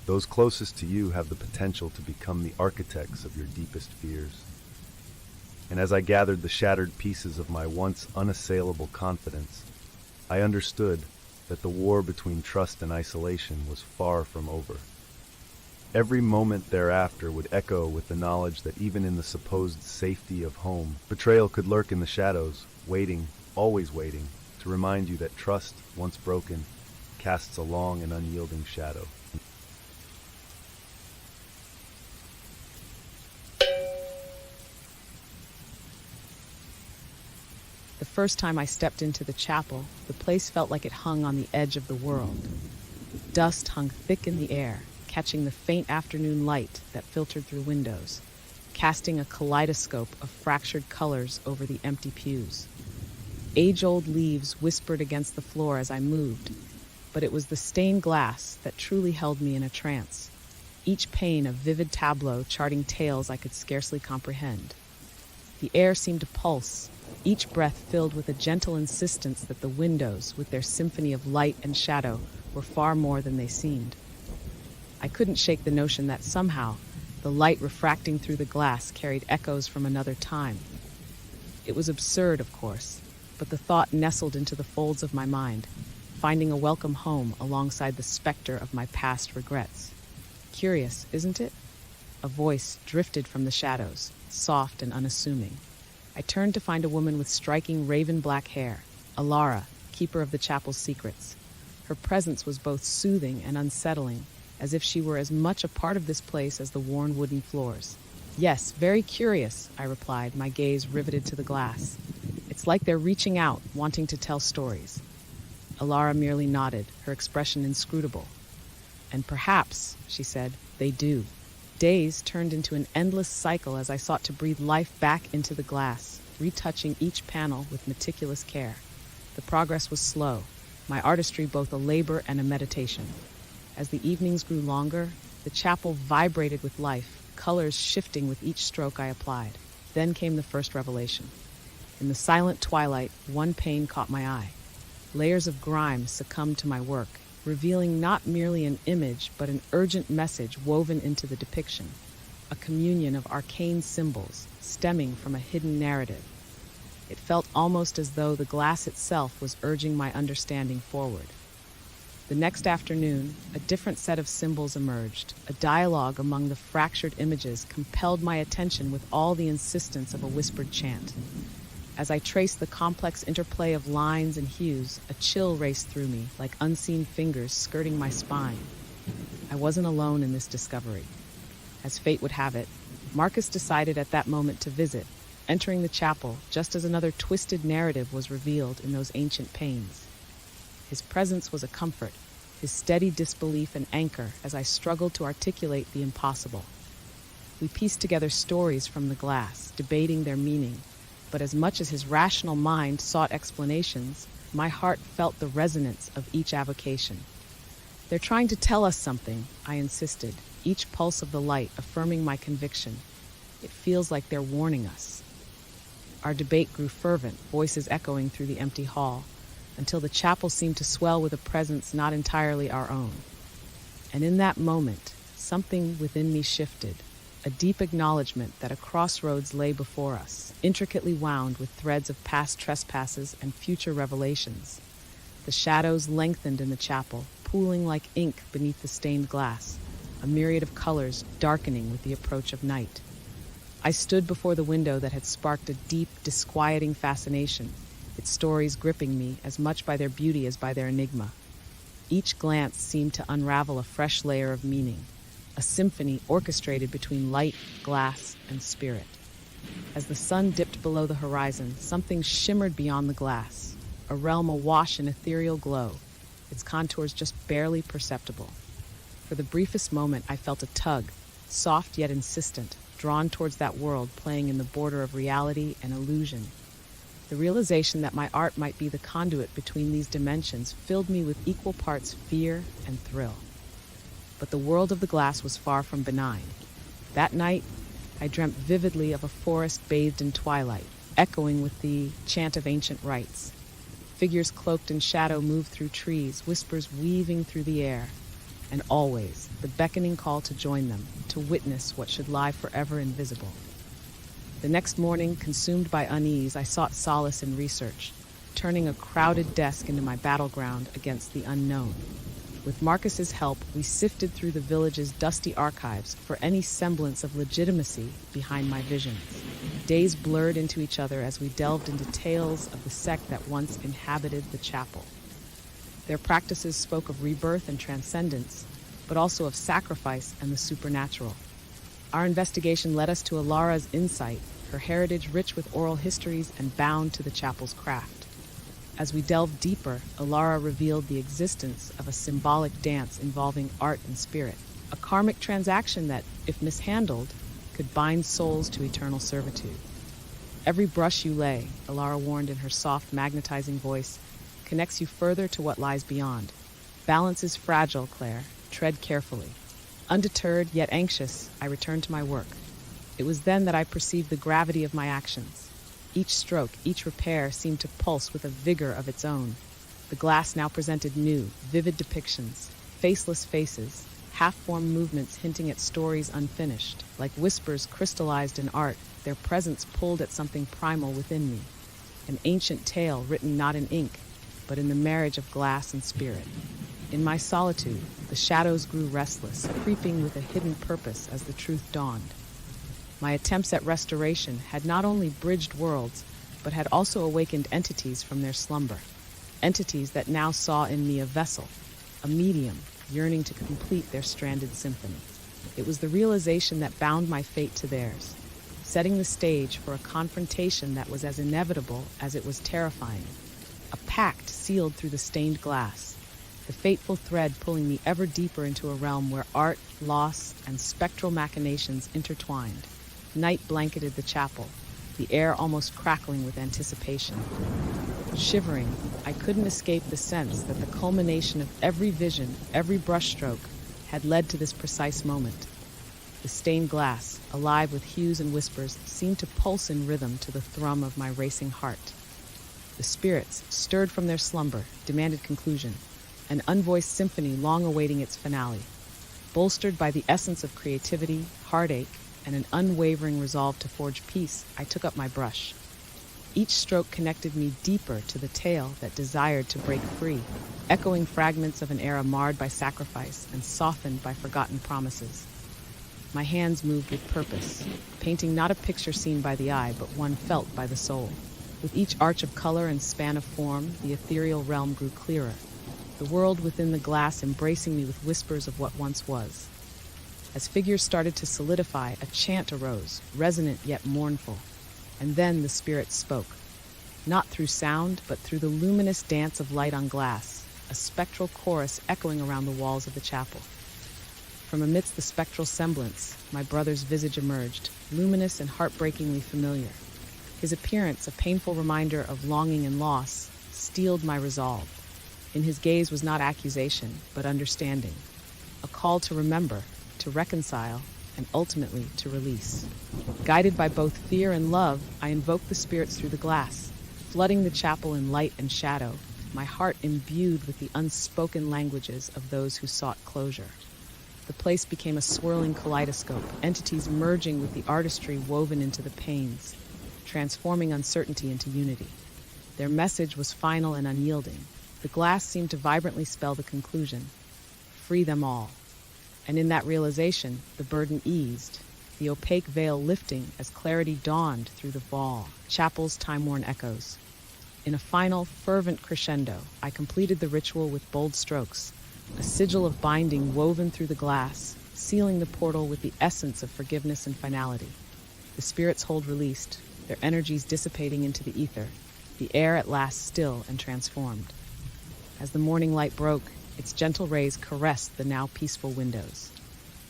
Those closest to you have the potential to become the architects of your deepest fears. And as I gathered the shattered pieces of my once unassailable confidence, I understood that the war between trust and isolation was far from over. Every moment thereafter would echo with the knowledge that even in the supposed safety of home, betrayal could lurk in the shadows, waiting, always waiting, to remind you that trust, once broken, casts a long and unyielding shadow. The first time I stepped into the chapel, the place felt like it hung on the edge of the world. Dust hung thick in the air, catching the faint afternoon light that filtered through windows, casting a kaleidoscope of fractured colors over the empty pews. Age-old leaves whispered against the floor as I moved, but it was the stained glass that truly held me in a trance, each pane a vivid tableau charting tales I could scarcely comprehend. The air seemed to pulse, each breath filled with a gentle insistence that the windows, with their symphony of light and shadow, were far more than they seemed. I couldn't shake the notion that somehow, the light refracting through the glass carried echoes from another time. It was absurd, of course, but the thought nestled into the folds of my mind, finding a welcome home alongside the specter of my past regrets. Curious, isn't it? A voice drifted from the shadows, soft and unassuming. I turned to find a woman with striking raven-black hair, Alara, keeper of the chapel's secrets. Her presence was both soothing and unsettling, as if she were as much a part of this place as the worn wooden floors. "Yes, very curious," I replied, my gaze riveted to the glass. "It's like they're reaching out, wanting to tell stories." Alara merely nodded, her expression inscrutable. "And perhaps," she said, "they do." Days turned into an endless cycle as I sought to breathe life back into the glass, retouching each panel with meticulous care. The progress was slow, my artistry both a labor and a meditation. As the evenings grew longer, the chapel vibrated with life, colors shifting with each stroke I applied. Then came the first revelation. In the silent twilight, one pane caught my eye. Layers of grime succumbed to my work, revealing not merely an image, but an urgent message woven into the depiction, a communion of arcane symbols stemming from a hidden narrative. It felt almost as though the glass itself was urging my understanding forward. The next afternoon, a different set of symbols emerged. A dialogue among the fractured images compelled my attention with all the insistence of a whispered chant. As I traced the complex interplay of lines and hues, a chill raced through me, like unseen fingers skirting my spine. I wasn't alone in this discovery. As fate would have it, Marcus decided at that moment to visit, entering the chapel just as another twisted narrative was revealed in those ancient panes. His presence was a comfort, his steady disbelief an anchor as I struggled to articulate the impossible. We pieced together stories from the glass, debating their meaning, but as much as his rational mind sought explanations, my heart felt the resonance of each avocation. "They're trying to tell us something," I insisted, each pulse of the light affirming my conviction. "It feels like they're warning us." Our debate grew fervent, voices echoing through the empty hall, until the chapel seemed to swell with a presence not entirely our own. And in that moment, something within me shifted, a deep acknowledgement that a crossroads lay before us, intricately wound with threads of past trespasses and future revelations. The shadows lengthened in the chapel, pooling like ink beneath the stained glass, a myriad of colors darkening with the approach of night. I stood before the window that had sparked a deep, disquieting fascination, its stories gripping me as much by their beauty as by their enigma. Each glance seemed to unravel a fresh layer of meaning, a symphony orchestrated between light, glass, and spirit. As the sun dipped below the horizon, something shimmered beyond the glass, a realm awash in ethereal glow, its contours just barely perceptible. For the briefest moment, I felt a tug, soft yet insistent, drawn towards that world playing in the border of reality and illusion. The realization that my art might be the conduit between these dimensions filled me with equal parts fear and thrill. But the world of the glass was far from benign. That night, I dreamt vividly of a forest bathed in twilight, echoing with the chant of ancient rites. Figures cloaked in shadow moved through trees, whispers weaving through the air, and always the beckoning call to join them, to witness what should lie forever invisible. The next morning, consumed by unease, I sought solace in research, turning a crowded desk into my battleground against the unknown. With Marcus's help, we sifted through the village's dusty archives for any semblance of legitimacy behind my visions. Days blurred into each other as we delved into tales of the sect that once inhabited the chapel. Their practices spoke of rebirth and transcendence, but also of sacrifice and the supernatural. Our investigation led us to Alara's insight, her heritage rich with oral histories and bound to the chapel's craft. As we delved deeper, Alara revealed the existence of a symbolic dance involving art and spirit, a karmic transaction that, if mishandled, could bind souls to eternal servitude. Every brush you lay, Alara warned in her soft, magnetizing voice, connects you further to what lies beyond. Balance is fragile, Claire. Tread carefully. Undeterred, yet anxious, I returned to my work. It was then that I perceived the gravity of my actions. Each stroke, each repair seemed to pulse with a vigor of its own. The glass now presented new, vivid depictions, faceless faces, half-formed movements hinting at stories unfinished. Like whispers crystallized in art, their presence pulled at something primal within me. An ancient tale written not in ink, but in the marriage of glass and spirit. In my solitude, the shadows grew restless, creeping with a hidden purpose as the truth dawned. My attempts at restoration had not only bridged worlds, but had also awakened entities from their slumber. Entities that now saw in me a vessel, a medium, yearning to complete their stranded symphony. It was the realization that bound my fate to theirs, setting the stage for a confrontation that was as inevitable as it was terrifying. A pact sealed through the stained glass, the fateful thread pulling me ever deeper into a realm where art, loss, and spectral machinations intertwined. Night blanketed the chapel, the air almost crackling with anticipation. Shivering, I couldn't escape the sense that the culmination of every vision, every brushstroke, had led to this precise moment. The stained glass, alive with hues and whispers, seemed to pulse in rhythm to the thrum of my racing heart. The spirits, stirred from their slumber, demanded conclusion, an unvoiced symphony long awaiting its finale. Bolstered by the essence of creativity, heartache, and an unwavering resolve to forge peace, I took up my brush. Each stroke connected me deeper to the tale that desired to break free, echoing fragments of an era marred by sacrifice and softened by forgotten promises. My hands moved with purpose, painting not a picture seen by the eye, but one felt by the soul. With each arch of color and span of form, the ethereal realm grew clearer, the world within the glass embracing me with whispers of what once was. As figures started to solidify, a chant arose, resonant yet mournful. And then the spirit spoke, not through sound, but through the luminous dance of light on glass, a spectral chorus echoing around the walls of the chapel. From amidst the spectral semblance, my brother's visage emerged, luminous and heartbreakingly familiar. His appearance, a painful reminder of longing and loss, steeled my resolve. In his gaze was not accusation, but understanding, a call to remember, to reconcile, and ultimately to release. Guided by both fear and love, I invoked the spirits through the glass, flooding the chapel in light and shadow, my heart imbued with the unspoken languages of those who sought closure. The place became a swirling kaleidoscope, entities merging with the artistry woven into the panes, transforming uncertainty into unity. Their message was final and unyielding. The glass seemed to vibrantly spell the conclusion: free them all. And in that realization, the burden eased, the opaque veil lifting as clarity dawned through the chapel's time-worn echoes. In a final, fervent crescendo, I completed the ritual with bold strokes, a sigil of binding woven through the glass, sealing the portal with the essence of forgiveness and finality. The spirit's hold released, their energies dissipating into the ether, the air at last still and transformed. As the morning light broke, its gentle rays caressed the now peaceful windows.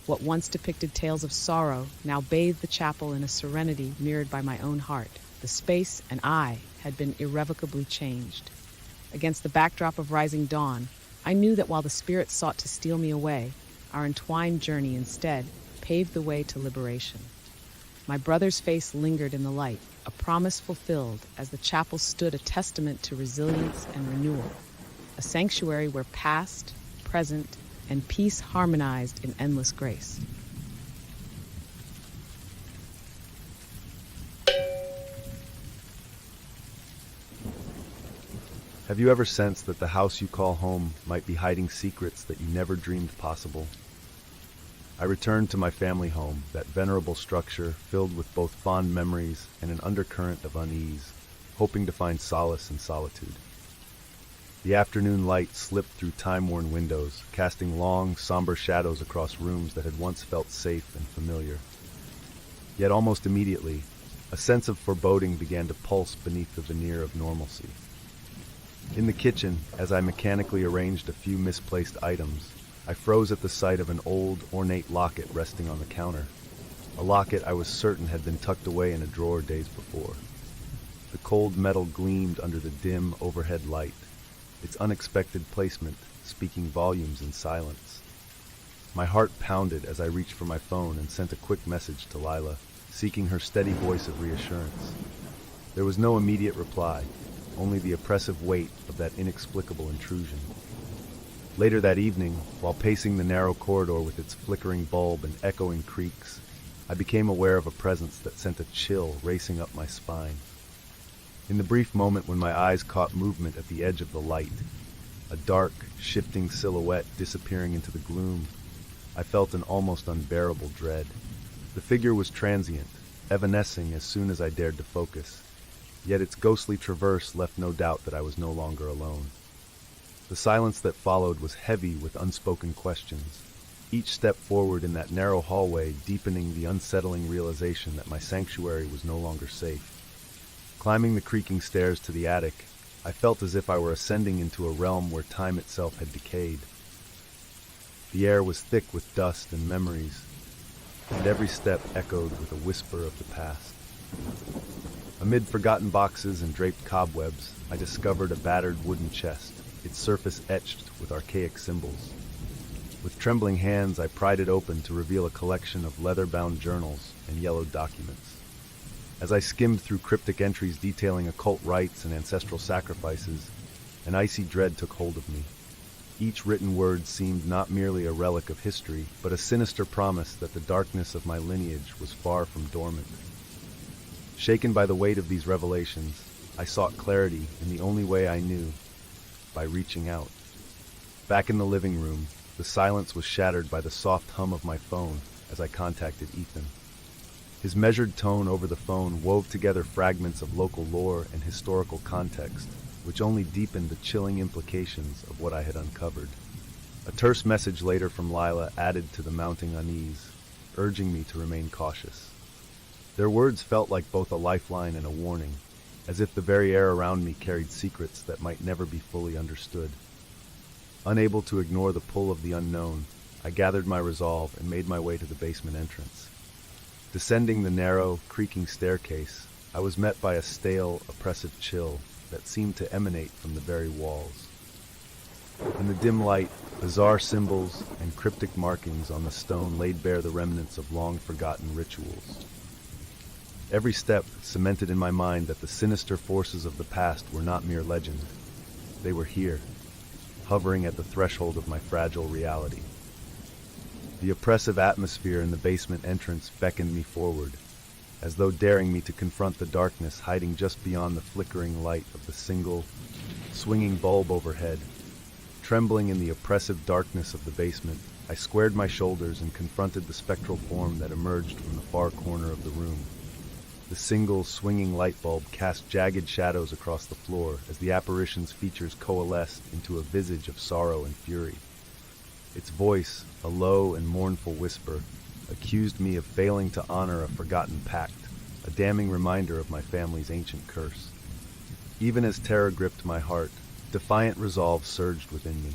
What once depicted tales of sorrow now bathed the chapel in a serenity mirrored by my own heart. The space and I had been irrevocably changed. Against the backdrop of rising dawn, I knew that while the spirits sought to steal me away, our entwined journey instead paved the way to liberation. My brother's face lingered in the light, a promise fulfilled as the chapel stood a testament to resilience and renewal, a sanctuary where past, present, and peace harmonized in endless grace. Have you ever sensed that the house you call home might be hiding secrets that you never dreamed possible? I returned to my family home, that venerable structure filled with both fond memories and an undercurrent of unease, hoping to find solace in solitude. The afternoon light slipped through time-worn windows, casting long, somber shadows across rooms that had once felt safe and familiar. Yet almost immediately, a sense of foreboding began to pulse beneath the veneer of normalcy. In the kitchen, as I mechanically arranged a few misplaced items, I froze at the sight of an old, ornate locket resting on the counter, a locket I was certain had been tucked away in a drawer days before. The cold metal gleamed under the dim, overhead light, its unexpected placement speaking volumes in silence. My heart pounded as I reached for my phone and sent a quick message to Lila, seeking her steady voice of reassurance. There was no immediate reply, only the oppressive weight of that inexplicable intrusion. Later that evening, while pacing the narrow corridor with its flickering bulb and echoing creaks, I became aware of a presence that sent a chill racing up my spine. In the brief moment when my eyes caught movement at the edge of the light, a dark, shifting silhouette disappearing into the gloom, I felt an almost unbearable dread. The figure was transient, evanescing as soon as I dared to focus, yet its ghostly traverse left no doubt that I was no longer alone. The silence that followed was heavy with unspoken questions, each step forward in that narrow hallway deepening the unsettling realization that my sanctuary was no longer safe. Climbing the creaking stairs to the attic, I felt as if I were ascending into a realm where time itself had decayed. The air was thick with dust and memories, and every step echoed with a whisper of the past. Amid forgotten boxes and draped cobwebs, I discovered a battered wooden chest, its surface etched with archaic symbols. With trembling hands, I pried it open to reveal a collection of leather-bound journals and yellowed documents. As I skimmed through cryptic entries detailing occult rites and ancestral sacrifices, an icy dread took hold of me. Each written word seemed not merely a relic of history, but a sinister promise that the darkness of my lineage was far from dormant. Shaken by the weight of these revelations, I sought clarity in the only way I knew, by reaching out. Back in the living room, the silence was shattered by the soft hum of my phone as I contacted Ethan. His measured tone over the phone wove together fragments of local lore and historical context, which only deepened the chilling implications of what I had uncovered. A terse message later from Lila added to the mounting unease, urging me to remain cautious. Their words felt like both a lifeline and a warning, as if the very air around me carried secrets that might never be fully understood. Unable to ignore the pull of the unknown, I gathered my resolve and made my way to the basement entrance. Descending the narrow, creaking staircase, I was met by a stale, oppressive chill that seemed to emanate from the very walls. In the dim light, bizarre symbols and cryptic markings on the stone laid bare the remnants of long-forgotten rituals. Every step cemented in my mind that the sinister forces of the past were not mere legend. They were here, hovering at the threshold of my fragile reality. The oppressive atmosphere in the basement entrance beckoned me forward, as though daring me to confront the darkness hiding just beyond the flickering light of the single, swinging bulb overhead. Trembling in the oppressive darkness of the basement, I squared my shoulders and confronted the spectral form that emerged from the far corner of the room. The single, swinging light bulb cast jagged shadows across the floor as the apparition's features coalesced into a visage of sorrow and fury. Its voice, a low and mournful whisper, accused me of failing to honor a forgotten pact, a damning reminder of my family's ancient curse. Even as terror gripped my heart, defiant resolve surged within me.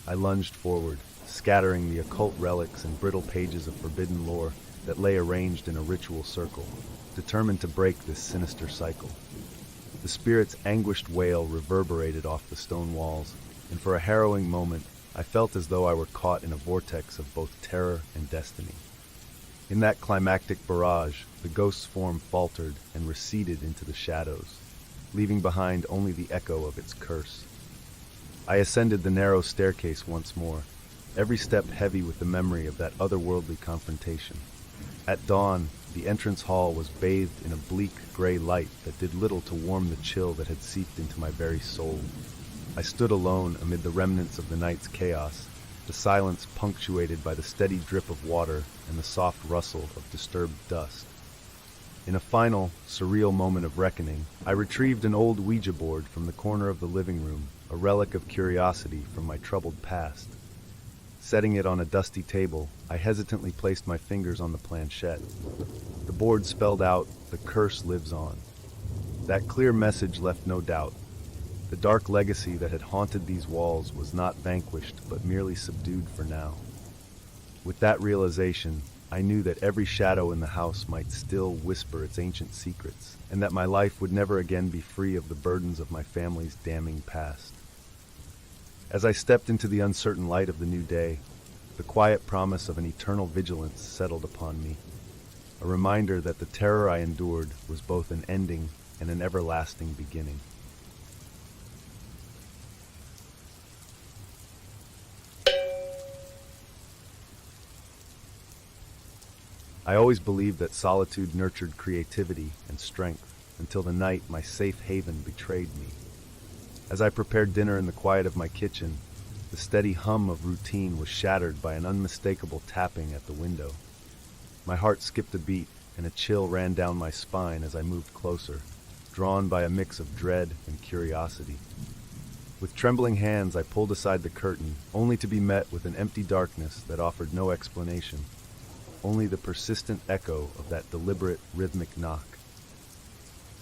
I lunged forward, scattering the occult relics and brittle pages of forbidden lore that lay arranged in a ritual circle, determined to break this sinister cycle. The spirit's anguished wail reverberated off the stone walls, and for a harrowing moment, I felt as though I were caught in a vortex of both terror and destiny. In that climactic barrage, the ghost's form faltered and receded into the shadows, leaving behind only the echo of its curse. I ascended the narrow staircase once more, every step heavy with the memory of that otherworldly confrontation. At dawn, the entrance hall was bathed in a bleak gray light that did little to warm the chill that had seeped into my very soul. I stood alone amid the remnants of the night's chaos, the silence punctuated by the steady drip of water and the soft rustle of disturbed dust. In a final, surreal moment of reckoning, I retrieved an old Ouija board from the corner of the living room, a relic of curiosity from my troubled past. Setting it on a dusty table, I hesitantly placed my fingers on the planchette. The board spelled out, "The curse lives on." That clear message left no doubt. The dark legacy that had haunted these walls was not vanquished, but merely subdued for now. With that realization, I knew that every shadow in the house might still whisper its ancient secrets, and that my life would never again be free of the burdens of my family's damning past. As I stepped into the uncertain light of the new day, the quiet promise of an eternal vigilance settled upon me, a reminder that the terror I endured was both an ending and an everlasting beginning. I always believed that solitude nurtured creativity and strength, until the night my safe haven betrayed me. As I prepared dinner in the quiet of my kitchen, the steady hum of routine was shattered by an unmistakable tapping at the window. My heart skipped a beat, and a chill ran down my spine as I moved closer, drawn by a mix of dread and curiosity. With trembling hands, I pulled aside the curtain, only to be met with an empty darkness that offered no explanation, only the persistent echo of that deliberate, rhythmic knock.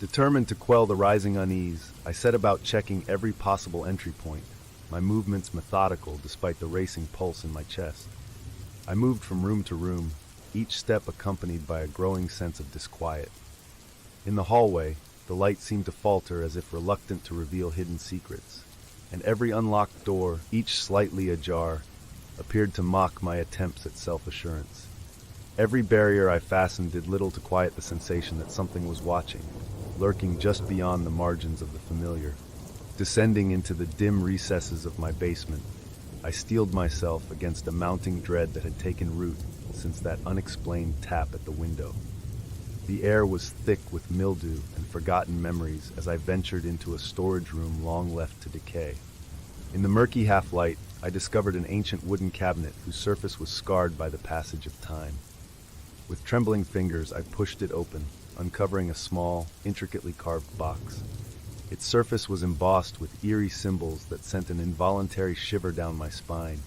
Determined to quell the rising unease, I set about checking every possible entry point, my movements methodical despite the racing pulse in my chest. I moved from room to room, each step accompanied by a growing sense of disquiet. In the hallway, the light seemed to falter as if reluctant to reveal hidden secrets, and every unlocked door, each slightly ajar, appeared to mock my attempts at self-assurance. Every barrier I fastened did little to quiet the sensation that something was watching, lurking just beyond the margins of the familiar. Descending into the dim recesses of my basement, I steeled myself against a mounting dread that had taken root since that unexplained tap at the window. The air was thick with mildew and forgotten memories as I ventured into a storage room long left to decay. In the murky half-light, I discovered an ancient wooden cabinet whose surface was scarred by the passage of time. With trembling fingers, I pushed it open, uncovering a small, intricately carved box. Its surface was embossed with eerie symbols that sent an involuntary shiver down my spine,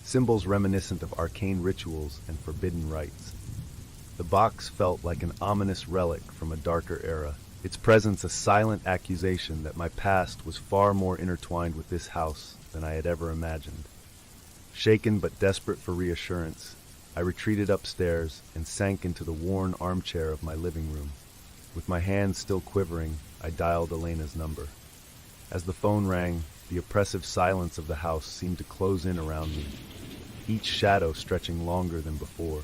symbols reminiscent of arcane rituals and forbidden rites. The box felt like an ominous relic from a darker era, its presence a silent accusation that my past was far more intertwined with this house than I had ever imagined. Shaken but desperate for reassurance, I retreated upstairs and sank into the worn armchair of my living room. With my hands still quivering, I dialed Elena's number. As the phone rang, the oppressive silence of the house seemed to close in around me, each shadow stretching longer than before.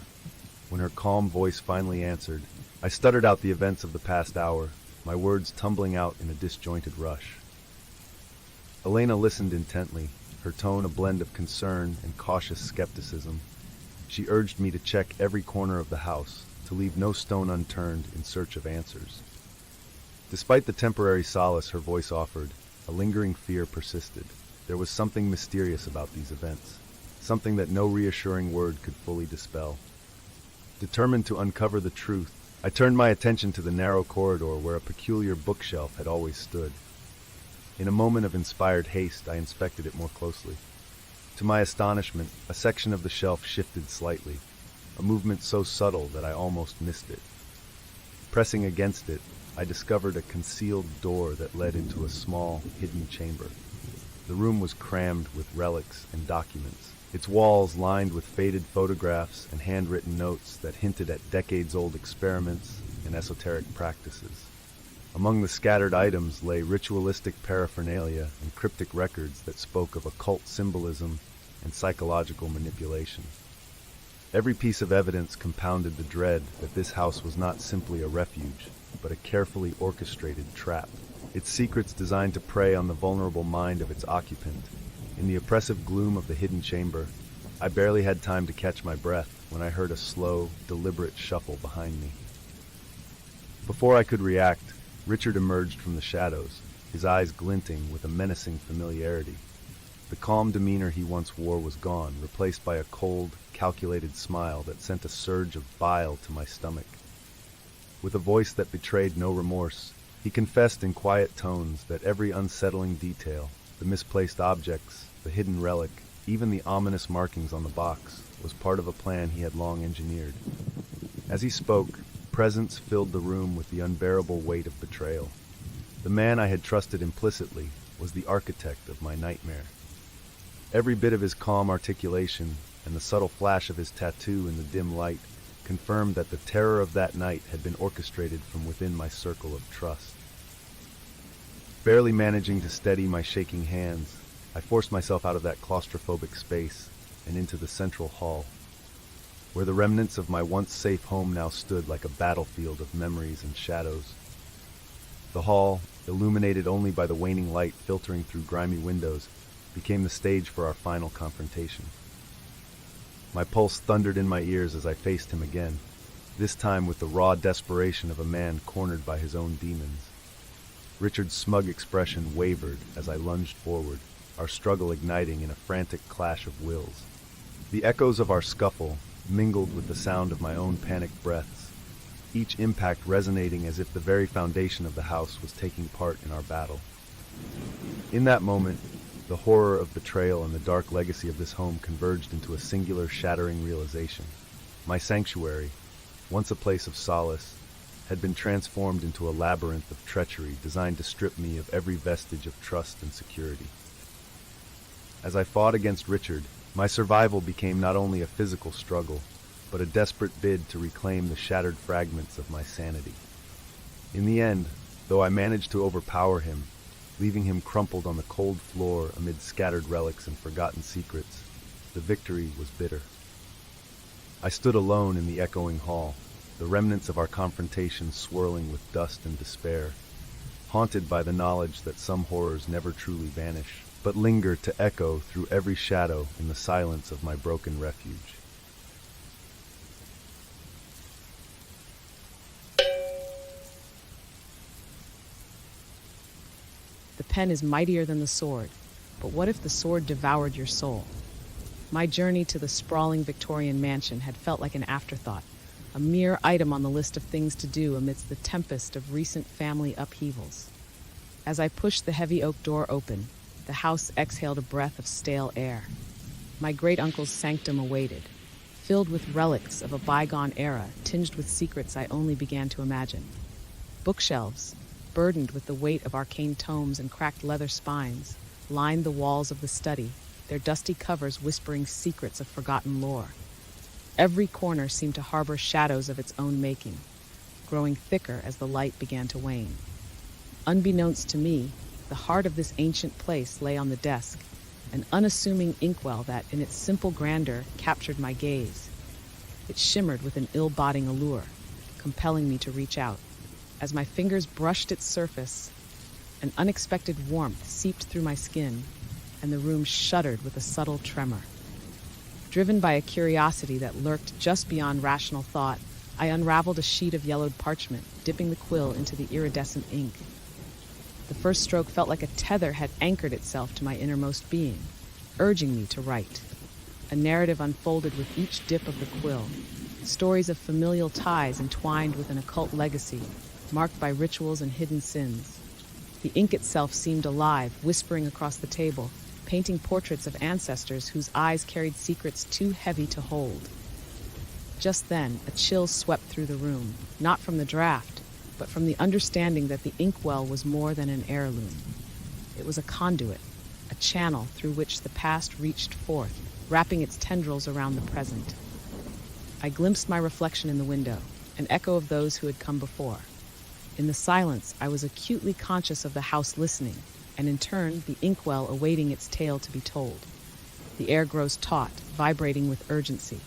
When her calm voice finally answered, I stuttered out the events of the past hour, my words tumbling out in a disjointed rush. Elena listened intently, her tone a blend of concern and cautious skepticism. She urged me to check every corner of the house, to leave no stone unturned in search of answers. Despite the temporary solace her voice offered, a lingering fear persisted. There was something mysterious about these events, something that no reassuring word could fully dispel. Determined to uncover the truth, I turned my attention to the narrow corridor where a peculiar bookshelf had always stood. In a moment of inspired haste, I inspected it more closely. To my astonishment, a section of the shelf shifted slightly, a movement so subtle that I almost missed it. Pressing against it, I discovered a concealed door that led into a small, hidden chamber. The room was crammed with relics and documents, its walls lined with faded photographs and handwritten notes that hinted at decades-old experiments and esoteric practices. Among the scattered items lay ritualistic paraphernalia and cryptic records that spoke of occult symbolism and psychological manipulation. Every piece of evidence compounded the dread that this house was not simply a refuge, but a carefully orchestrated trap. Its secrets designed to prey on the vulnerable mind of its occupant. In the oppressive gloom of the hidden chamber, I barely had time to catch my breath when I heard a slow, deliberate shuffle behind me. Before I could react, Richard emerged from the shadows, his eyes glinting with a menacing familiarity. The calm demeanor he once wore was gone, replaced by a cold, calculated smile that sent a surge of bile to my stomach. With a voice that betrayed no remorse, he confessed in quiet tones that every unsettling detail, the misplaced objects, the hidden relic, even the ominous markings on the box, was part of a plan he had long engineered. As he spoke, presence filled the room with the unbearable weight of betrayal. The man I had trusted implicitly was the architect of my nightmare. Every bit of his calm articulation and the subtle flash of his tattoo in the dim light confirmed that the terror of that night had been orchestrated from within my circle of trust. Barely managing to steady my shaking hands, I forced myself out of that claustrophobic space and into the central hall, where the remnants of my once safe home now stood like a battlefield of memories and shadows. The hall, illuminated only by the waning light filtering through grimy windows, became the stage for our final confrontation. My pulse thundered in my ears as I faced him again, this time with the raw desperation of a man cornered by his own demons. Richard's smug expression wavered as I lunged forward, our struggle igniting in a frantic clash of wills. The echoes of our scuffle mingled with the sound of my own panicked breaths, each impact resonating as if the very foundation of the house was taking part in our battle. In that moment, the horror of betrayal and the dark legacy of this home converged into a singular, shattering realization. My sanctuary, once a place of solace, had been transformed into a labyrinth of treachery designed to strip me of every vestige of trust and security. As I fought against Richard, my survival became not only a physical struggle, but a desperate bid to reclaim the shattered fragments of my sanity. In the end, though I managed to overpower him, leaving him crumpled on the cold floor amid scattered relics and forgotten secrets, the victory was bitter. I stood alone in the echoing hall, the remnants of our confrontation swirling with dust and despair, haunted by the knowledge that some horrors never truly vanish, but linger to echo through every shadow in the silence of my broken refuge. The pen is mightier than the sword, but what if the sword devoured your soul? My journey to the sprawling Victorian mansion had felt like an afterthought, a mere item on the list of things to do amidst the tempest of recent family upheavals. As I pushed the heavy oak door open, the house exhaled a breath of stale air. My great-uncle's sanctum awaited, filled with relics of a bygone era tinged with secrets I only began to imagine. Bookshelves, burdened with the weight of arcane tomes and cracked leather spines, lined the walls of the study, their dusty covers whispering secrets of forgotten lore. Every corner seemed to harbor shadows of its own making, growing thicker as the light began to wane. Unbeknownst to me, the heart of this ancient place lay on the desk, an unassuming inkwell that, in its simple grandeur, captured my gaze. It shimmered with an ill-boding allure, compelling me to reach out. As my fingers brushed its surface, an unexpected warmth seeped through my skin, and the room shuddered with a subtle tremor. Driven by a curiosity that lurked just beyond rational thought, I unraveled a sheet of yellowed parchment, dipping the quill into the iridescent ink. The first stroke felt like a tether had anchored itself to my innermost being, urging me to write. A narrative unfolded with each dip of the quill, stories of familial ties entwined with an occult legacy, marked by rituals and hidden sins. The ink itself seemed alive, whispering across the table, painting portraits of ancestors whose eyes carried secrets too heavy to hold. Just then, a chill swept through the room, not from the draft, but from the understanding that the inkwell was more than an heirloom. It was a conduit, a channel through which the past reached forth, wrapping its tendrils around the present. I glimpsed my reflection in the window, an echo of those who had come before. In the silence, I was acutely conscious of the house listening, and in turn, the inkwell awaiting its tale to be told. The air grows taut, vibrating with urgency.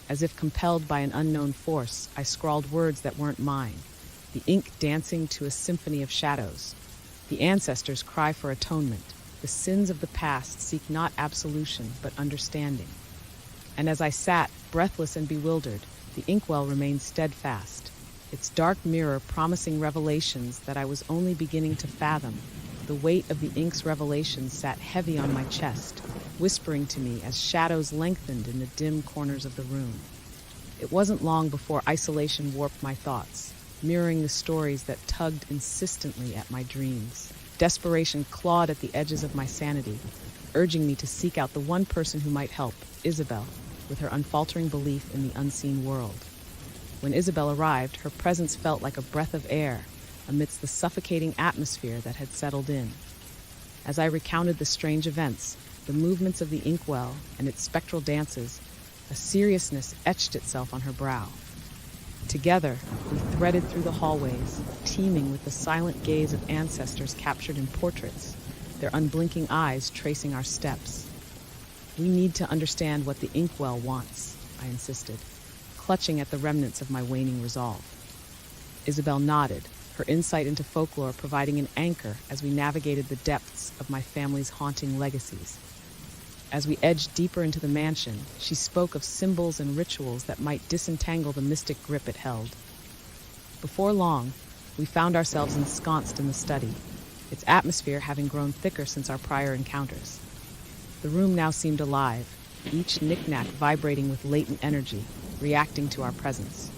As if compelled by an unknown force, I scrawled words that weren't mine, the ink dancing to a symphony of shadows. The ancestors cry for atonement. The sins of the past seek not absolution, but understanding. And as I sat, breathless and bewildered, the inkwell remained steadfast, its dark mirror promising revelations that I was only beginning to fathom. The weight of the ink's revelations sat heavy on my chest, whispering to me as shadows lengthened in the dim corners of the room. It wasn't long before isolation warped my thoughts, mirroring the stories that tugged insistently at my dreams. Desperation clawed at the edges of my sanity, urging me to seek out the one person who might help, Isabel, with her unfaltering belief in the unseen world. When Isabel arrived, her presence felt like a breath of air amidst the suffocating atmosphere that had settled in. As I recounted the strange events, the movements of the inkwell and its spectral dances, a seriousness etched itself on her brow. Together, we threaded through the hallways, teeming with the silent gaze of ancestors captured in portraits, their unblinking eyes tracing our steps. We need to understand what the inkwell wants, I insisted, clutching at the remnants of my waning resolve. Isabel nodded, her insight into folklore providing an anchor as we navigated the depths of my family's haunting legacies. As we edged deeper into the mansion, she spoke of symbols and rituals that might disentangle the mystic grip it held. Before long, we found ourselves ensconced in the study, its atmosphere having grown thicker since our prior encounters. The room now seemed alive, each knick-knack vibrating with latent energy, reacting to our presence.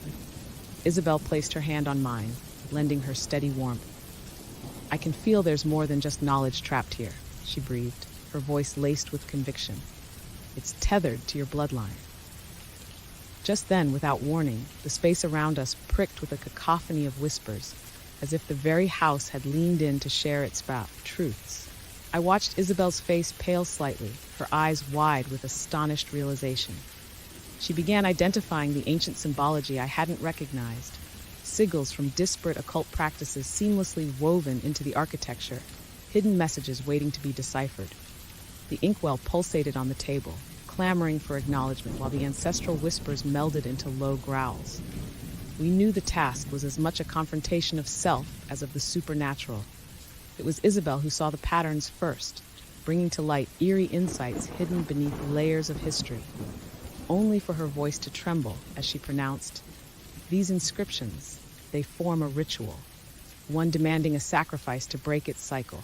Isabel placed her hand on mine, lending her steady warmth. "I can feel there's more than just knowledge trapped here," she breathed, her voice laced with conviction. "It's tethered to your bloodline." Just then, without warning, the space around us pricked with a cacophony of whispers, as if the very house had leaned in to share its truths. I watched Isabel's face pale slightly, her eyes wide with astonished realization. She began identifying the ancient symbology I hadn't recognized, sigils from disparate occult practices seamlessly woven into the architecture, hidden messages waiting to be deciphered. The inkwell pulsated on the table, clamoring for acknowledgement while the ancestral whispers melded into low growls. We knew the task was as much a confrontation of self as of the supernatural. It was Isabel who saw the patterns first, bringing to light eerie insights hidden beneath layers of history, only for her voice to tremble as she pronounced, "These inscriptions, they form a ritual, one demanding a sacrifice to break its cycle."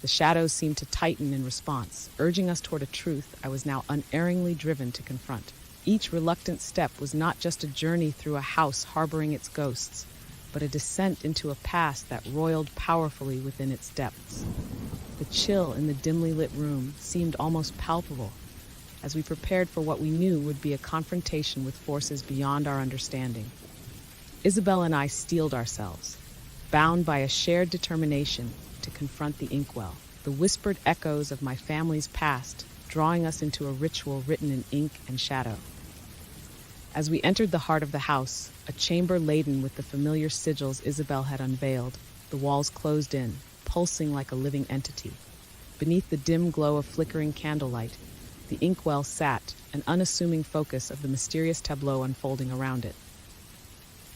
The shadows seemed to tighten in response, urging us toward a truth I was now unerringly driven to confront. Each reluctant step was not just a journey through a house harboring its ghosts, but a descent into a past that roiled powerfully within its depths. The chill in the dimly lit room seemed almost palpable, as we prepared for what we knew would be a confrontation with forces beyond our understanding. Isabel and I steeled ourselves, bound by a shared determination to confront the inkwell, the whispered echoes of my family's past, drawing us into a ritual written in ink and shadow. As we entered the heart of the house, a chamber laden with the familiar sigils Isabel had unveiled, the walls closed in, pulsing like a living entity. Beneath the dim glow of flickering candlelight, the inkwell sat, an unassuming focus of the mysterious tableau unfolding around it.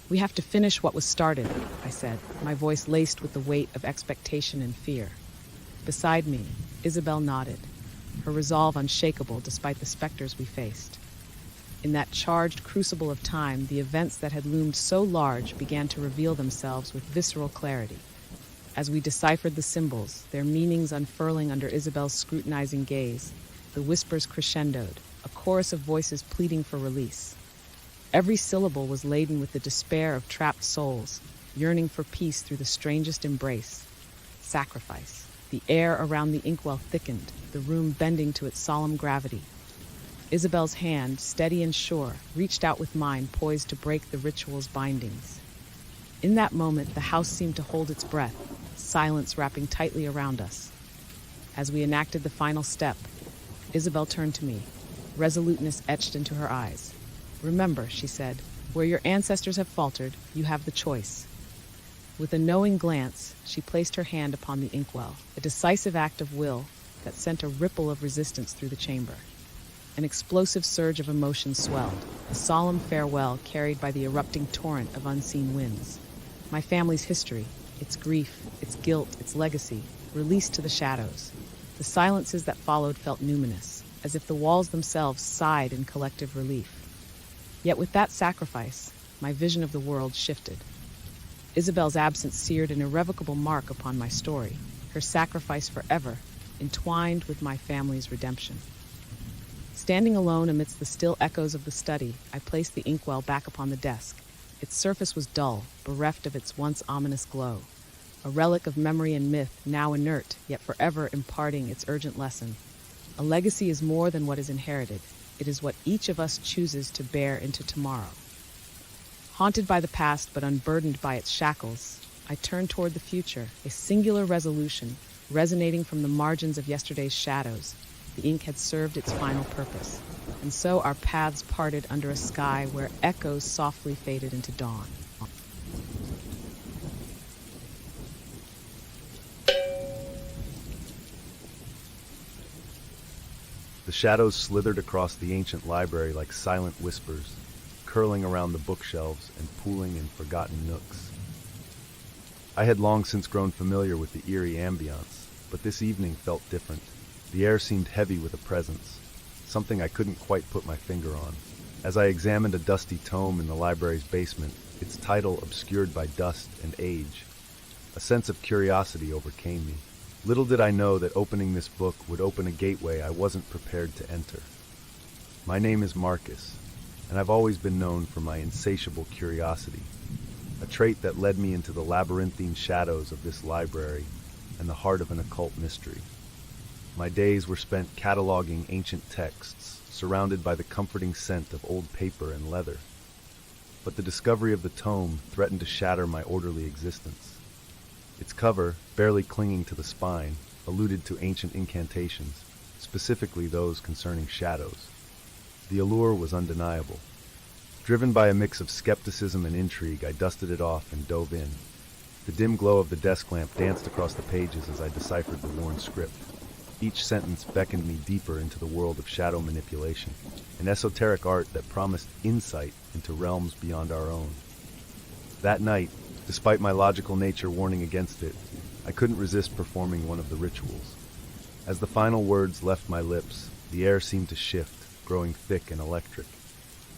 "We have to finish what was started," I said, my voice laced with the weight of expectation and fear. Beside me, Isabel nodded, her resolve unshakable despite the specters we faced. In that charged crucible of time, the events that had loomed so large began to reveal themselves with visceral clarity. As we deciphered the symbols, their meanings unfurling under Isabel's scrutinizing gaze, the whispers crescendoed, a chorus of voices pleading for release. Every syllable was laden with the despair of trapped souls, yearning for peace through the strangest embrace, sacrifice. The air around the inkwell thickened, the room bending to its solemn gravity. Isabel's hand, steady and sure, reached out with mine, poised to break the ritual's bindings. In that moment, the house seemed to hold its breath, silence wrapping tightly around us. As we enacted the final step, Isabel turned to me, resoluteness etched into her eyes. "Remember," she said, "where your ancestors have faltered, you have the choice." With a knowing glance, she placed her hand upon the inkwell, a decisive act of will that sent a ripple of resistance through the chamber. An explosive surge of emotion swelled, a solemn farewell carried by the erupting torrent of unseen winds. My family's history, its grief, its guilt, its legacy, released to the shadows. The silences that followed felt numinous, as if the walls themselves sighed in collective relief. Yet with that sacrifice, my vision of the world shifted. Isabel's absence seared an irrevocable mark upon my story, her sacrifice forever, entwined with my family's redemption. Standing alone amidst the still echoes of the study, I placed the inkwell back upon the desk. Its surface was dull, bereft of its once ominous glow. A relic of memory and myth, now inert, yet forever imparting its urgent lesson. A legacy is more than what is inherited. It is what each of us chooses to bear into tomorrow. Haunted by the past but unburdened by its shackles, I turned toward the future, a singular resolution, resonating from the margins of yesterday's shadows. The ink had served its final purpose, and so our paths parted under a sky where echoes softly faded into dawn. The shadows slithered across the ancient library like silent whispers, curling around the bookshelves and pooling in forgotten nooks. I had long since grown familiar with the eerie ambience, but this evening felt different. The air seemed heavy with a presence, something I couldn't quite put my finger on. As I examined a dusty tome in the library's basement, its title obscured by dust and age, a sense of curiosity overcame me. Little did I know that opening this book would open a gateway I wasn't prepared to enter. My name is Marcus, and I've always been known for my insatiable curiosity, a trait that led me into the labyrinthine shadows of this library and the heart of an occult mystery. My days were spent cataloging ancient texts, surrounded by the comforting scent of old paper and leather. But the discovery of the tome threatened to shatter my orderly existence. Its cover, barely clinging to the spine, alluded to ancient incantations, specifically those concerning shadows. The allure was undeniable. Driven by a mix of skepticism and intrigue, I dusted it off and dove in. The dim glow of the desk lamp danced across the pages as I deciphered the worn script. Each sentence beckoned me deeper into the world of shadow manipulation, an esoteric art that promised insight into realms beyond our own. That night, despite my logical nature warning against it, I couldn't resist performing one of the rituals. As the final words left my lips, the air seemed to shift, growing thick and electric.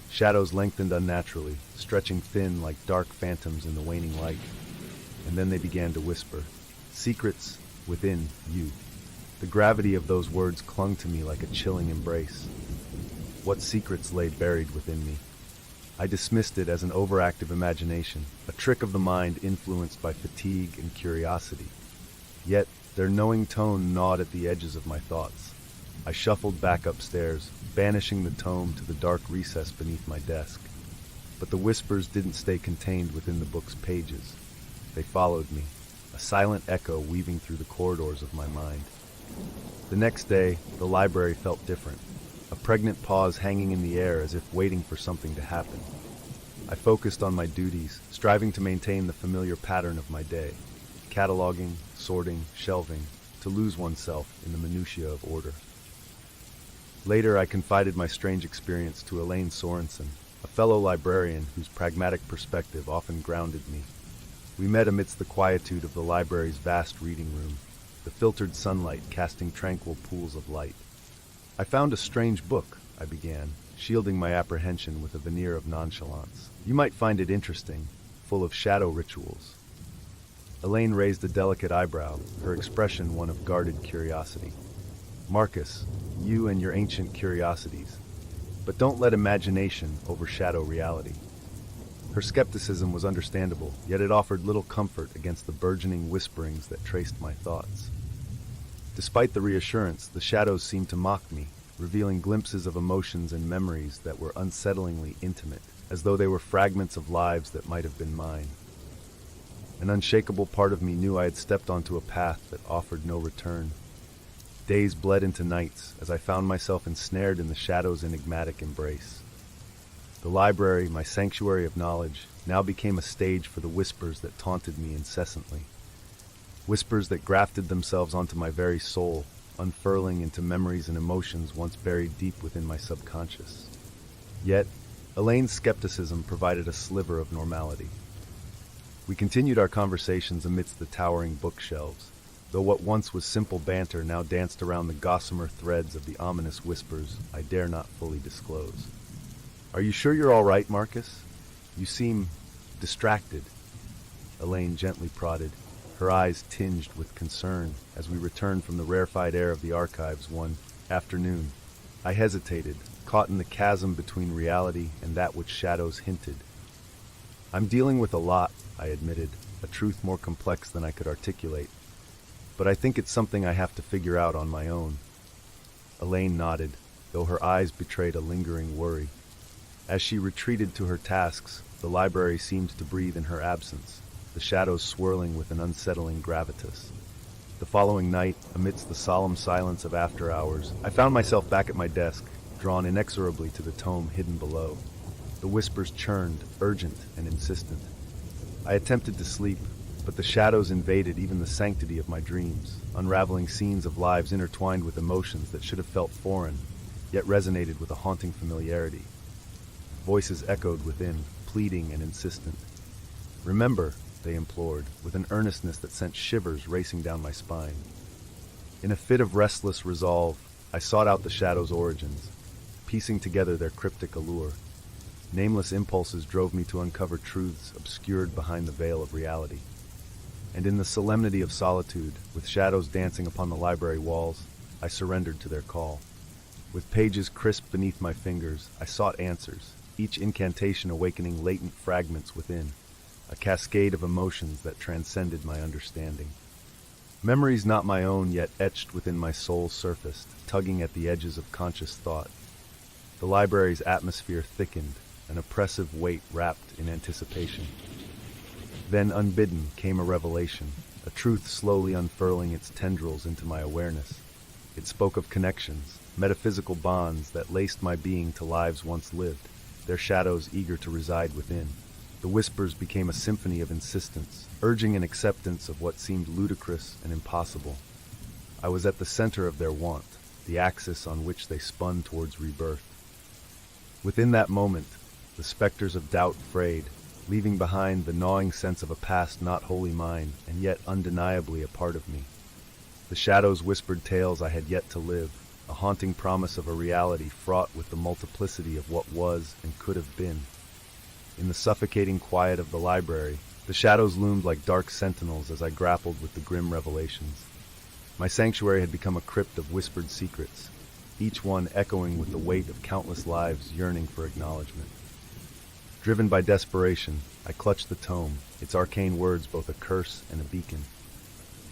Shadows lengthened unnaturally, stretching thin like dark phantoms in the waning light. And then they began to whisper, "Secrets within you." The gravity of those words clung to me like a chilling embrace. What secrets lay buried within me? I dismissed it as an overactive imagination, a trick of the mind influenced by fatigue and curiosity. Yet, their knowing tone gnawed at the edges of my thoughts. I shuffled back upstairs, banishing the tome to the dark recess beneath my desk. But the whispers didn't stay contained within the book's pages. They followed me, a silent echo weaving through the corridors of my mind. The next day, the library felt different, a pregnant pause hanging in the air as if waiting for something to happen. I focused on my duties, striving to maintain the familiar pattern of my day, cataloging, sorting, shelving, to lose oneself in the minutiae of order. Later, I confided my strange experience to Elaine Sorensen, a fellow librarian whose pragmatic perspective often grounded me. We met amidst the quietude of the library's vast reading room, the filtered sunlight casting tranquil pools of light. "I found a strange book," I began, shielding my apprehension with a veneer of nonchalance. "You might find it interesting, full of shadow rituals." Elaine raised a delicate eyebrow, her expression one of guarded curiosity. "Marcus, you and your ancient curiosities. But don't let imagination overshadow reality." Her skepticism was understandable, yet it offered little comfort against the burgeoning whisperings that traced my thoughts. Despite the reassurance, the shadows seemed to mock me, revealing glimpses of emotions and memories that were unsettlingly intimate, as though they were fragments of lives that might have been mine. An unshakable part of me knew I had stepped onto a path that offered no return. Days bled into nights as I found myself ensnared in the shadow's enigmatic embrace. The library, my sanctuary of knowledge, now became a stage for the whispers that taunted me incessantly. Whispers that grafted themselves onto my very soul, unfurling into memories and emotions once buried deep within my subconscious. Yet, Elaine's skepticism provided a sliver of normality. We continued our conversations amidst the towering bookshelves, though what once was simple banter now danced around the gossamer threads of the ominous whispers I dare not fully disclose. "Are you sure you're all right, Marcus? You seem distracted," Elaine gently prodded, her eyes tinged with concern as we returned from the rarefied air of the archives one afternoon. I hesitated, caught in the chasm between reality and that which shadows hinted. "I'm dealing with a lot," I admitted, a truth more complex than I could articulate. "But I think it's something I have to figure out on my own." Elaine nodded, though her eyes betrayed a lingering worry. As she retreated to her tasks, the library seemed to breathe in her absence, the shadows swirling with an unsettling gravitas. The following night, amidst the solemn silence of after hours, I found myself back at my desk, drawn inexorably to the tome hidden below. The whispers churned, urgent and insistent. I attempted to sleep, but the shadows invaded even the sanctity of my dreams, unraveling scenes of lives intertwined with emotions that should have felt foreign, yet resonated with a haunting familiarity. Voices echoed within, pleading and insistent. "Remember," they implored, with an earnestness that sent shivers racing down my spine. In a fit of restless resolve, I sought out the shadows' origins, piecing together their cryptic allure. Nameless impulses drove me to uncover truths obscured behind the veil of reality. And in the solemnity of solitude, with shadows dancing upon the library walls, I surrendered to their call. With pages crisp beneath my fingers, I sought answers, each incantation awakening latent fragments within, a cascade of emotions that transcended my understanding. Memories not my own yet etched within my soul surfaced, tugging at the edges of conscious thought. The library's atmosphere thickened, an oppressive weight wrapped in anticipation. Then, unbidden, came a revelation, a truth slowly unfurling its tendrils into my awareness. It spoke of connections, metaphysical bonds that laced my being to lives once lived, their shadows eager to reside within. The whispers became a symphony of insistence, urging an acceptance of what seemed ludicrous and impossible. I was at the center of their want, the axis on which they spun towards rebirth. Within that moment, the specters of doubt frayed, leaving behind the gnawing sense of a past not wholly mine, and yet undeniably a part of me. The shadows whispered tales I had yet to live, a haunting promise of a reality fraught with the multiplicity of what was and could have been. In the suffocating quiet of the library, the shadows loomed like dark sentinels as I grappled with the grim revelations. My sanctuary had become a crypt of whispered secrets, each one echoing with the weight of countless lives yearning for acknowledgement. Driven by desperation, I clutched the tome, its arcane words both a curse and a beacon.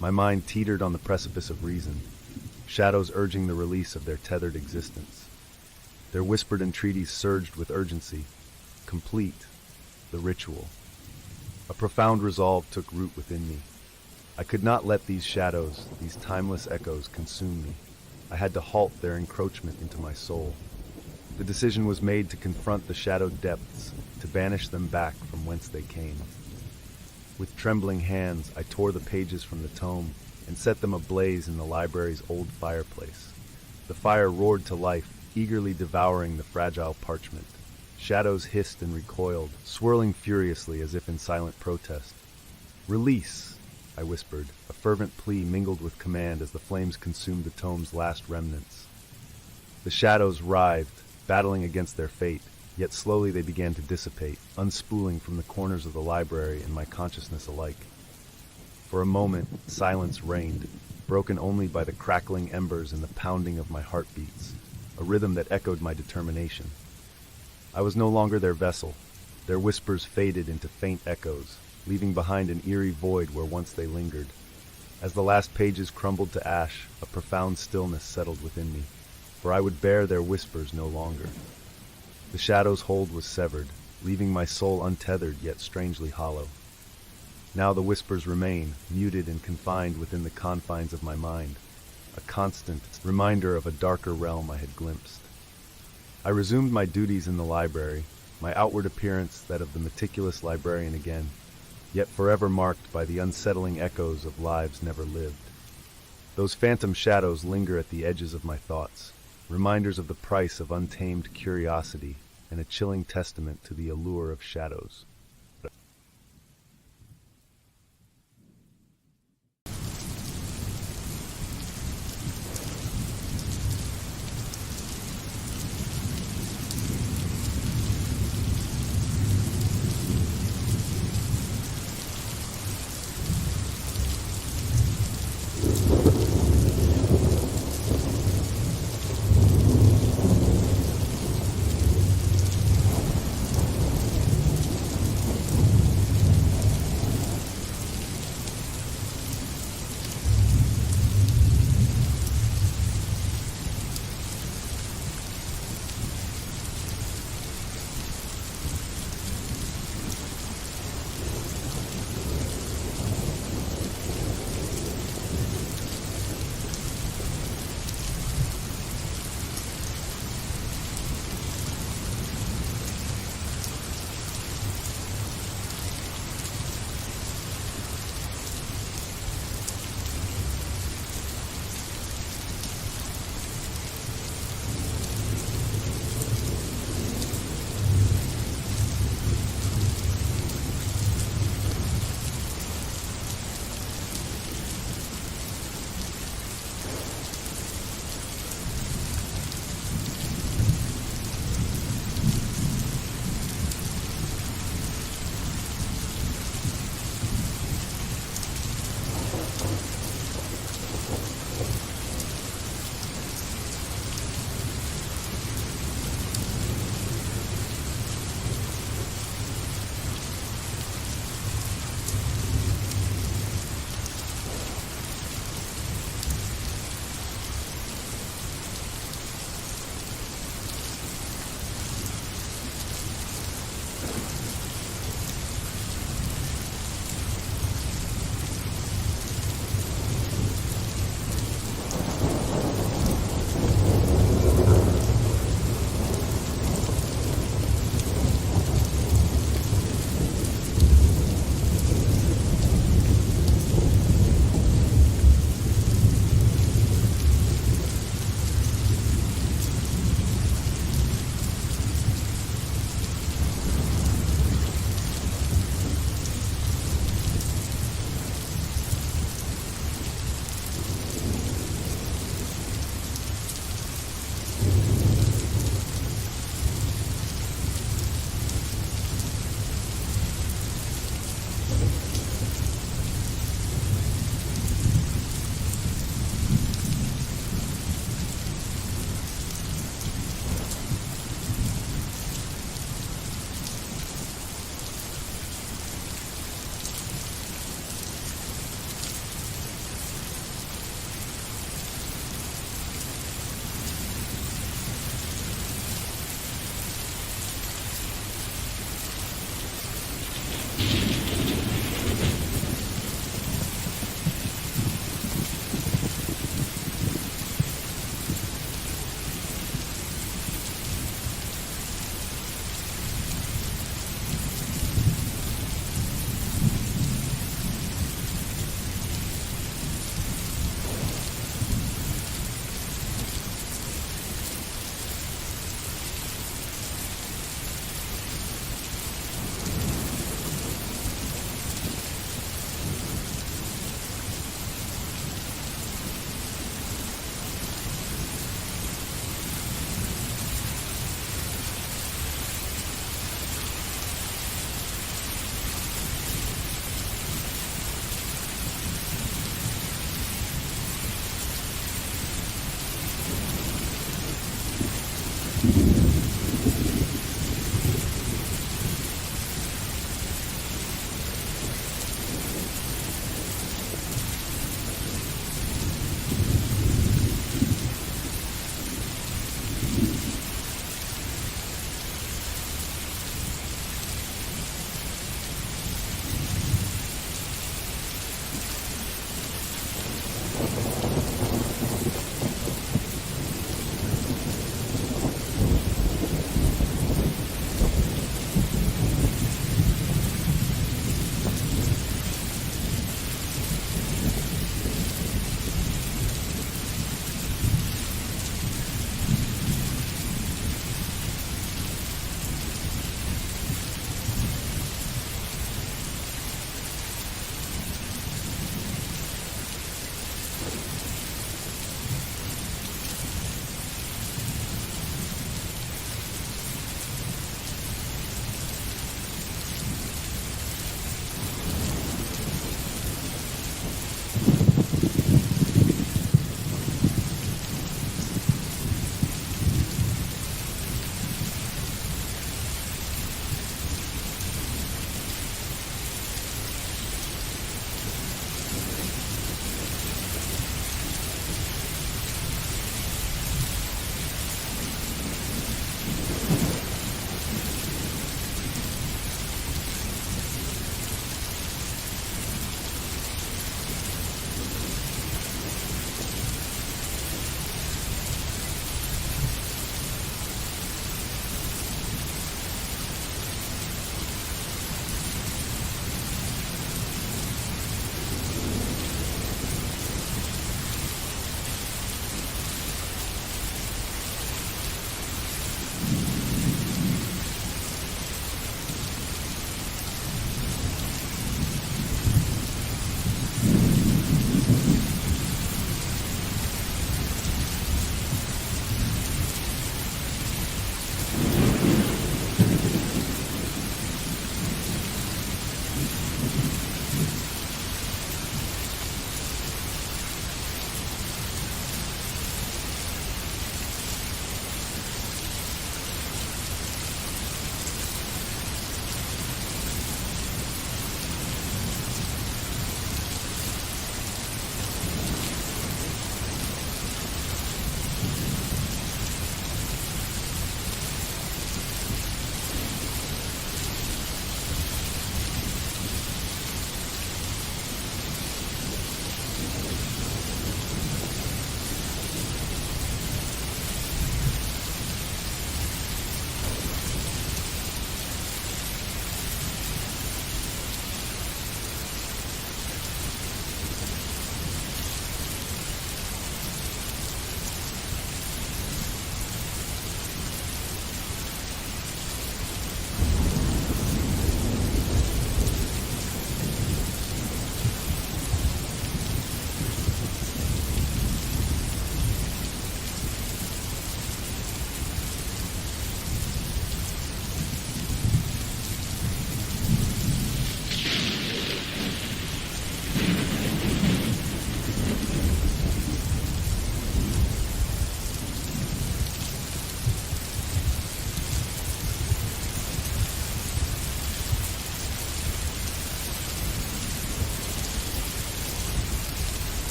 My mind teetered on the precipice of reason, shadows urging the release of their tethered existence. Their whispered entreaties surged with urgency. Complete the ritual. A profound resolve took root within me. I could not let these shadows, these timeless echoes, consume me. I had to halt their encroachment into my soul. The decision was made to confront the shadowed depths, to banish them back from whence they came. With trembling hands, I tore the pages from the tome and set them ablaze in the library's old fireplace. The fire roared to life, eagerly devouring the fragile parchment. Shadows hissed and recoiled, swirling furiously as if in silent protest. "Release," I whispered, a fervent plea mingled with command as the flames consumed the tome's last remnants. The shadows writhed, battling against their fate, yet slowly they began to dissipate, unspooling from the corners of the library and my consciousness alike. For a moment, silence reigned, broken only by the crackling embers and the pounding of my heartbeats, a rhythm that echoed my determination. I was no longer their vessel. Their whispers faded into faint echoes, leaving behind an eerie void where once they lingered. As the last pages crumbled to ash, a profound stillness settled within me, for I would bear their whispers no longer. The shadow's hold was severed, leaving my soul untethered yet strangely hollow. Now the whispers remain, muted and confined within the confines of my mind, a constant reminder of a darker realm I had glimpsed. I resumed my duties in the library, my outward appearance that of the meticulous librarian again, yet forever marked by the unsettling echoes of lives never lived. Those phantom shadows linger at the edges of my thoughts, reminders of the price of untamed curiosity and a chilling testament to the allure of shadows.